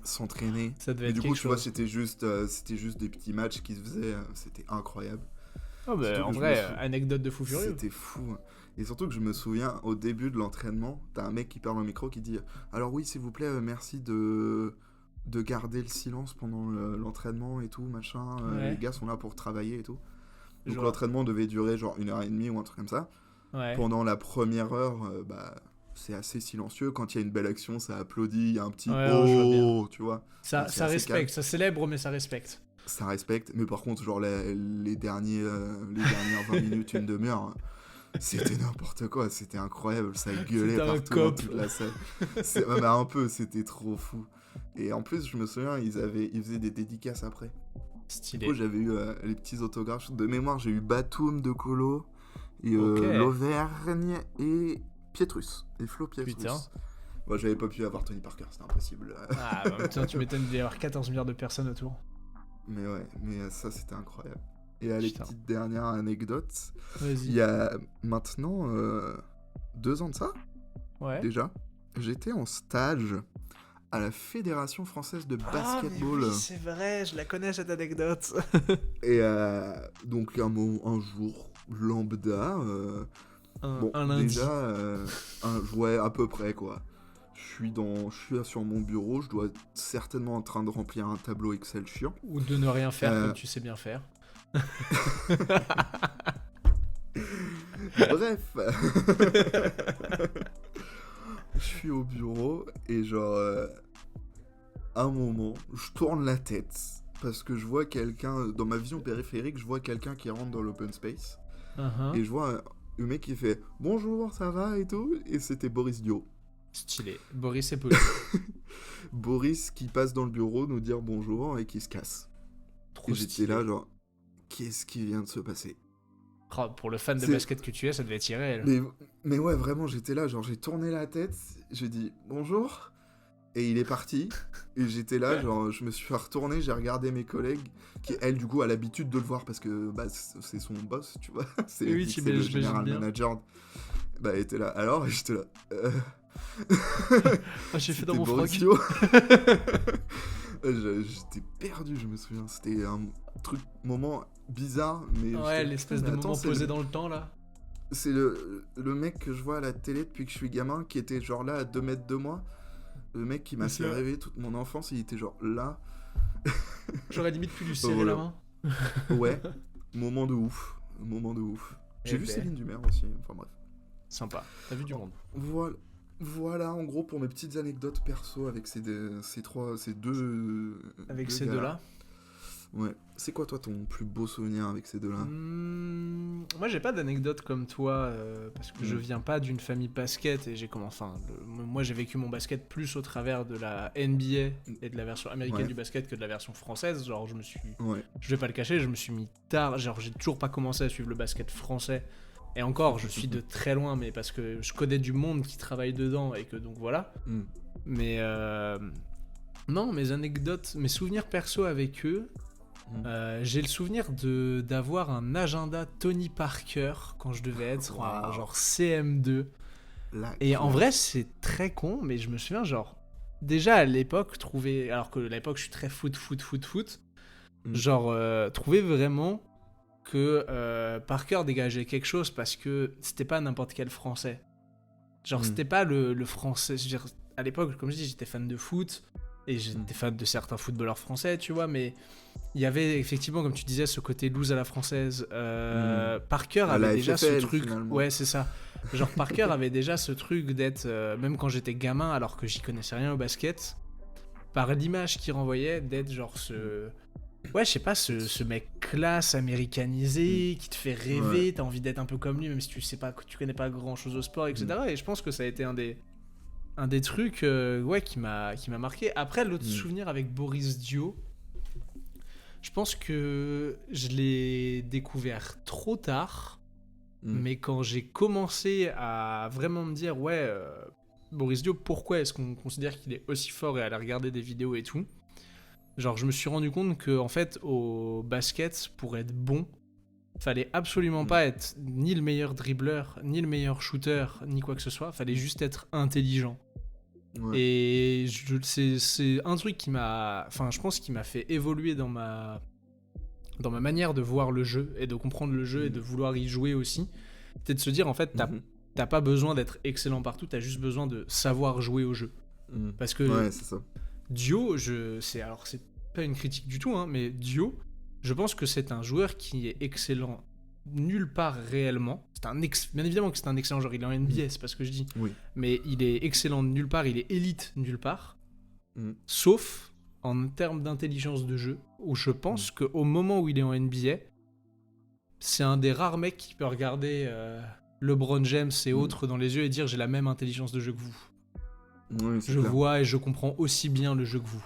s'entraîner. Ça devait et être du coup, quelque tu vois, chose. c'était juste des petits matchs qui se faisaient, c'était incroyable. Oh bah, en vrai, anecdote de fou furieux. C'était fou. Et surtout que je me souviens, au début de l'entraînement, t'as un mec qui parle au micro qui dit « Alors oui, s'il vous plaît, merci de garder le silence pendant l'entraînement et tout, machin. Les gars sont là pour travailler et tout. » Donc l'entraînement devait durer genre 1h30 ou un truc comme ça. Ouais. Pendant la première heure, c'est assez silencieux. Quand il y a une belle action, ça applaudit, il y a un petit « Oh !» tu vois. Ça respecte, ça célèbre, mais ça respecte. Ça respecte, mais par contre, genre les dernières 20 minutes, une demi-heure... C'était n'importe quoi, c'était incroyable, ça gueulait partout dans toute la salle. Mais un peu, c'était trop fou. Et en plus, je me souviens, ils faisaient des dédicaces après. Stylé. Du coup, j'avais eu les petits autographes. De mémoire, j'ai eu Batum de Colo, et l'Auvergne et Pietrus. Et Flo Pietrus. Putain. Moi, j'avais pas pu avoir Tony Parker, c'était impossible. Ah, bah, putain, tu m'étonnes d'y avoir 14 milliards de personnes autour. Mais ouais, ça, c'était incroyable. Et les petites dernières anecdotes. Vas-y. Il y a maintenant 2 ans de ça, déjà, j'étais en stage à la Fédération Française de Basketball. Mais oui, c'est vrai, je la connais cette anecdote. Et donc un jour lambda, un lundi. Déjà, ouais, à peu près quoi. Je suis là sur mon bureau, je dois être certainement en train de remplir un tableau Excel chiant. Ou de ne rien faire comme tu sais bien faire. Bref. Je suis au bureau et genre un moment je tourne la tête parce que je vois quelqu'un dans ma vision périphérique, je vois quelqu'un qui rentre dans l'open space et je vois un mec qui fait bonjour, ça va et tout, et c'était Boris Dio. Stylé. Boris est poli. Boris qui passe dans le bureau nous dire bonjour et qui se casse. Trop et j'étais stylé. là genre qu'est-ce qui vient de se passer? Oh, pour le fan de basket que tu es, ça devait être irréel. Mais ouais, vraiment, j'étais là, genre j'ai tourné la tête, j'ai dit bonjour, et il est parti. Et j'étais là, genre je me suis retourné, j'ai regardé mes collègues, qui elle du coup a l'habitude de le voir parce que c'est son boss, tu vois. C'est le général manager. Elle était là, alors, et j'étais là. J'ai fait dans mon froc. J'étais perdu, je me souviens. C'était un moment bizarre, mais... Ouais, l'espèce de moment posé dans le temps, là. C'est le mec que je vois à la télé depuis que je suis gamin, qui était genre là, à 2 mètres de moi. Le mec qui m'a fait rêver toute mon enfance, il était genre là. J'aurais limite pu lui serrer la main. Ouais, moment de ouf. J'ai vu Céline Dumer aussi, enfin bref. Sympa, t'as vu du monde. Voilà, en gros, pour mes petites anecdotes perso avec ces deux. Avec deux ces deux-là. Ouais. C'est quoi, toi, ton plus beau souvenir avec ces deux-là? Moi, j'ai pas d'anecdote comme toi, parce que je viens pas d'une famille basket et j'ai commencé. Enfin, moi, j'ai vécu mon basket plus au travers de la NBA et de la version américaine du basket que de la version française. Genre, je vais pas le cacher, je me suis mis tard. Genre, j'ai toujours pas commencé à suivre le basket français. Et encore, je suis de très loin, mais parce que je connais du monde qui travaille dedans et que donc voilà. Mais non, mes anecdotes, mes souvenirs perso avec eux. J'ai le souvenir d'avoir un agenda Tony Parker quand je devais être genre CM2. Et en vrai, c'est très con, mais je me souviens, genre, déjà à l'époque, alors que à l'époque, je suis très foot, genre, trouver vraiment que Parker dégageait quelque chose parce que c'était pas n'importe quel français. Genre, c'était pas le français. Je veux dire, à l'époque, comme je dis, j'étais fan de foot. Et j'étais fan de certains footballeurs français, tu vois, mais il y avait effectivement, comme tu disais, ce côté loose à la française. Parker avait déjà ce truc. Finalement. Ouais, c'est ça. Genre, Parker avait déjà ce truc d'être, même quand j'étais gamin, alors que j'y connaissais rien au basket, par l'image qu'il renvoyait, d'être genre ce. Ouais, je sais pas, ce mec classe, américanisé, qui te fait rêver, t'as envie d'être un peu comme lui, même si tu connais pas grand chose au sport, etc. Et je pense que ça a été un des trucs qui m'a marqué. Après, l'autre souvenir avec Boris Dio, je pense que je l'ai découvert trop tard, mais quand j'ai commencé à vraiment me dire Boris Dio, pourquoi est-ce qu'on considère qu'il est aussi fort et à aller regarder des vidéos et tout, genre je me suis rendu compte que en fait au basket, pour être bon, fallait absolument pas être ni le meilleur dribbleur, ni le meilleur shooter, ni quoi que ce soit. Fallait juste être intelligent. Ouais. Et c'est un truc qui m'a... Enfin, je pense qu'il m'a fait évoluer dans ma manière de voir le jeu et de comprendre le jeu et de vouloir y jouer aussi. C'est de se dire, en fait, t'as pas besoin d'être excellent partout, t'as juste besoin de savoir jouer au jeu. Parce que c'est ça. Dio, c'est pas une critique du tout, hein, mais Dio... Je pense que c'est un joueur qui est excellent nulle part réellement. Bien évidemment que c'est un excellent joueur, il est en NBA, c'est pas ce que je dis. Oui. Mais il est excellent nulle part, il est élite nulle part. Sauf en termes d'intelligence de jeu, où je pense qu'au moment où il est en NBA, c'est un des rares mecs qui peut regarder LeBron James et autres dans les yeux et dire j'ai la même intelligence de jeu que vous. Oui, je vois et je comprends aussi bien le jeu que vous.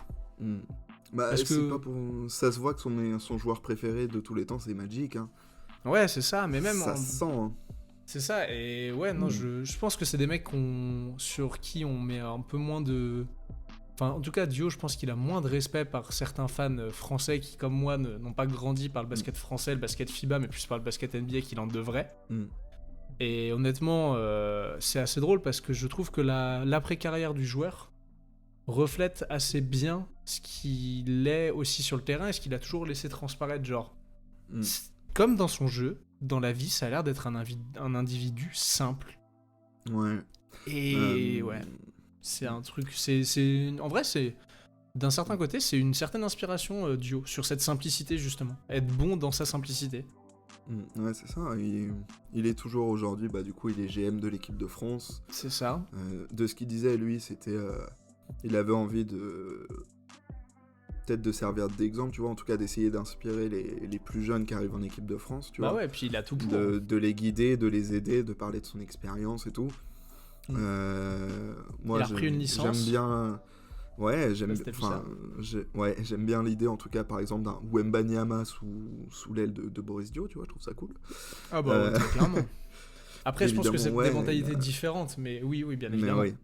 Bah, pas pour... Ça se voit que son joueur préféré de tous les temps, c'est Magic. Hein. Ouais, c'est ça, mais même... Ça sent. Hein. C'est ça, et ouais, non, je pense que c'est des mecs sur qui on met un peu moins de... Enfin, en tout cas, Dio, je pense qu'il a moins de respect par certains fans français qui, comme moi, n'ont pas grandi par le basket français, le basket FIBA, mais plus par le basket NBA qu'il en devrait. Et honnêtement, c'est assez drôle parce que je trouve que l'après-carrière du joueur reflète assez bien ce qu'il est aussi sur le terrain et ce qu'il a toujours laissé transparaître. Genre, comme dans son jeu, dans la vie, ça a l'air d'être un individu simple. Ouais. Et ouais, c'est un truc... En vrai, c'est... D'un certain côté, c'est une certaine inspiration Dio sur cette simplicité, justement. Être bon dans sa simplicité. Ouais, c'est ça. Il est toujours aujourd'hui, du coup, il est GM de l'équipe de France. C'est ça. De ce qu'il disait, lui, c'était... il avait envie peut-être de servir d'exemple, tu vois, en tout cas d'essayer d'inspirer les plus jeunes qui arrivent en équipe de France, tu vois. Ouais, puis il a tout pour. De les guider, de les aider, de parler de son expérience et tout. Moi, il a repris une licence. J'aime bien... Ouais, j'aime bien l'idée, en tout cas, par exemple, d'un Wembanyama sous l'aile de Boris Dio, tu vois, je trouve ça cool. Ah bah, ouais, clairement. Après, je pense que c'est des mentalités différentes, mais oui, bien évidemment. Mais,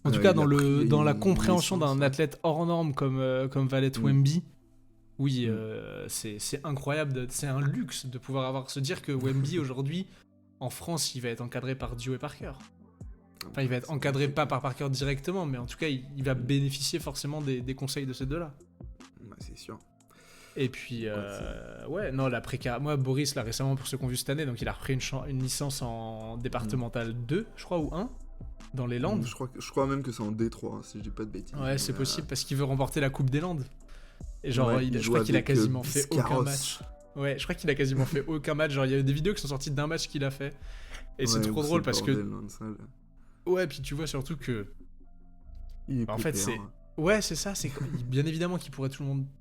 en tout cas, dans la compréhension d'un athlète hors norme comme va l'être Wemby, oui, c'est incroyable, c'est un luxe de pouvoir se dire que Wemby, aujourd'hui, en France, il va être encadré par Dio et Parker. Enfin, il va être encadré pas par Parker directement, mais en tout cas, il va bénéficier forcément des conseils de ces deux-là. C'est sûr. Et puis, moi, Boris, là, récemment, pour ceux qui ont vu cette année, donc il a repris une licence en départemental 2, je crois, ou 1, dans les Landes. Je crois même que c'est en D3, si je dis pas de bêtises. Ouais, c'est possible, parce qu'il veut remporter la Coupe des Landes. Et genre, je crois qu'il a quasiment fait aucun match. Ouais, je crois qu'il a quasiment fait aucun match. Genre, il y a eu des vidéos qui sont sorties d'un match qu'il a fait. Et c'est trop drôle parce que... Ouais, puis tu vois surtout que... En fait, Ouais, c'est ça. Bien évidemment qu'il pourrait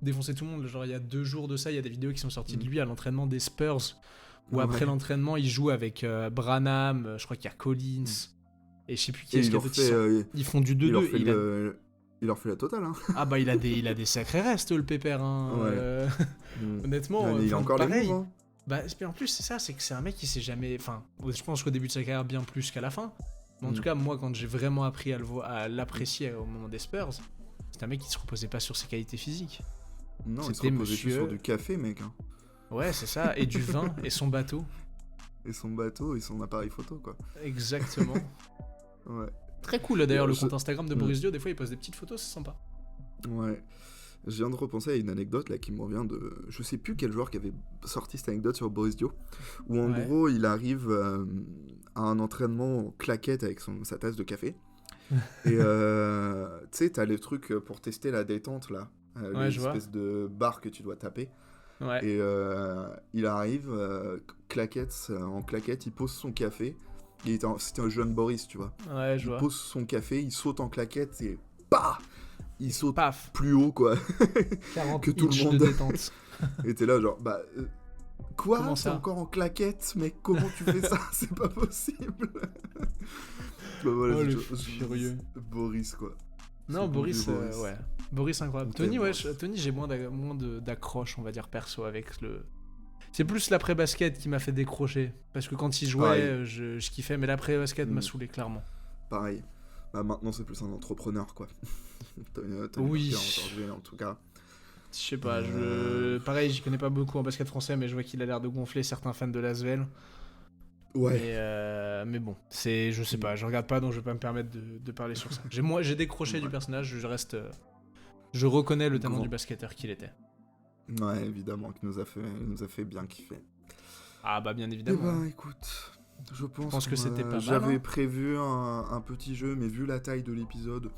défoncer tout le monde. Genre, il y a 2 jours de ça, il y a des vidéos qui sont sorties de lui à l'entraînement des Spurs, où après l'entraînement, il joue avec Branham, je crois qu'il y a Collins, et je sais plus qui est-ce qu'il y a. Ils font du 2-2. Il leur fait la totale. Hein. Ah bah, il a des sacrés restes, le pépère. Hein. Ouais. Honnêtement, il a encore pareil. les moves, hein. Bah, en plus, c'est ça, c'est que c'est un mec qui s'est jamais. Enfin, je pense qu'au début de sa carrière, bien plus qu'à la fin. Mais en tout cas, moi, quand j'ai vraiment appris à l'apprécier au moment des Spurs, c'était un mec qui se reposait pas sur ses qualités physiques. Non, il se reposait sur du café, mec. Hein. Ouais, c'est ça, et du vin, et son bateau. Et son bateau, et son appareil photo, quoi. Exactement. Ouais. Très cool, d'ailleurs, le compte Instagram de Boris Dio, des fois, il poste des petites photos, c'est sympa. Ouais. Je viens de repenser à une anecdote là qui me revient de. Je sais plus quel joueur qui avait sorti cette anecdote sur Boris Dio. Où en gros, il arrive à un entraînement en claquette avec sa tasse de café. Et tu sais, t'as les trucs pour tester la détente là. L'espèce de barre que tu dois taper. Ouais. Et il arrive, en claquette, il pose son café. C'était un jeune Boris, tu vois. Ouais, je vois. Il pose son café, il saute en claquette et bah il saute Paf. plus haut, quoi. 40 que tout le monde. De détente. Et t'es là, genre, quoi? Comment C'est ça encore en claquette? Mais comment tu fais ça? C'est pas possible. Voilà, le furieux. Boris, quoi. Non, Boris, ouais. Boris, incroyable. Tony, j'ai moins d'accroche, on va dire, perso, avec le... C'est plus l'après-basket qui m'a fait décrocher. Parce que quand il jouait, je kiffais, mais l'après-basket m'a saoulé, clairement. Pareil. Bah, maintenant, c'est plus un entrepreneur, quoi. Oui. En tout cas. Je sais pas, pareil, j'y connais pas beaucoup en basket français, mais je vois qu'il a l'air de gonfler certains fans de l'Asvel. Ouais. Mais bon, je sais pas, je regarde pas, donc je vais pas me permettre de parler sur ça. J'ai décroché du personnage, je reconnais le talent du basketteur qu'il était. Ouais, évidemment, qu'il nous a fait bien kiffer. Ah bah bien évidemment. Eh ben, écoute, je pense que c'était pas mal. J'avais prévu un petit jeu, mais vu la taille de l'épisode...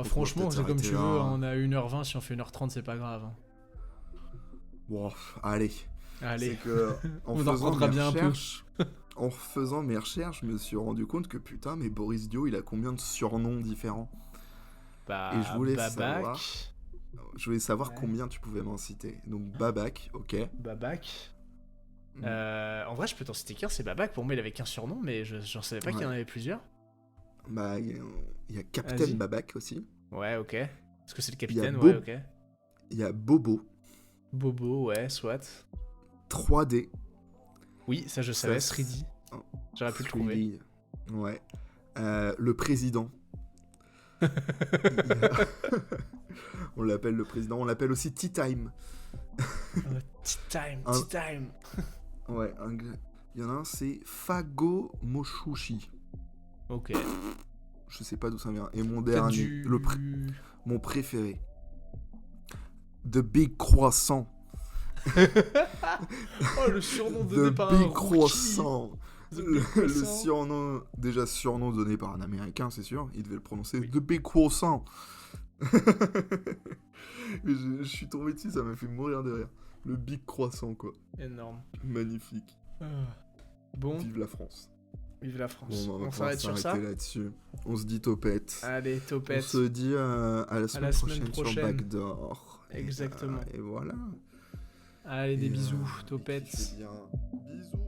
franchement, c'est comme tu veux, on a 1h20, si on fait 1h30, c'est pas grave. Bon, allez. C'est que, on en reprendra bien un peu. En faisant mes recherches, je me suis rendu compte que putain, mais Boris Dio, il a combien de surnoms différents? Et je voulais savoir combien tu pouvais m'en citer. Donc Babac, ok. Babac. En vrai, je peux t'en citer qu'un, c'est Babac. Pour moi, il avait qu'un surnom, mais j'en savais pas qu'il y en avait plusieurs. Bah, il y a Captain Babac aussi. Ouais, ok. Est-ce que c'est le capitaine? Ouais, ok. Il y a Bobo. Bobo, ouais, soit. 3D. Oui, ça je savais, 3D. J'aurais pu le trouver. Ouais. Le président. On l'appelle le président. On l'appelle aussi Tea Time. Tea Time. Ouais, il y en a un, c'est Fago Moshushi. Ok. Je sais pas d'où ça vient. Et mon dernier, mon préféré. The Big Croissant. Oh, le surnom donné par un Big Croissant. Le surnom donné par un Américain, c'est sûr. Il devait le prononcer. Oui. The Big Croissant. je suis tombé dessus, ça m'a fait mourir de rire. Le Big Croissant, quoi. Énorme. Magnifique. Bon. Vive la France. Vive la France. Bon, on s'arrête sur ça là-dessus. On se dit topette. Allez, topette. On se dit à la semaine prochaine sur Backdoor. Exactement. Et voilà. Allez, des bisous, topette. Bisous.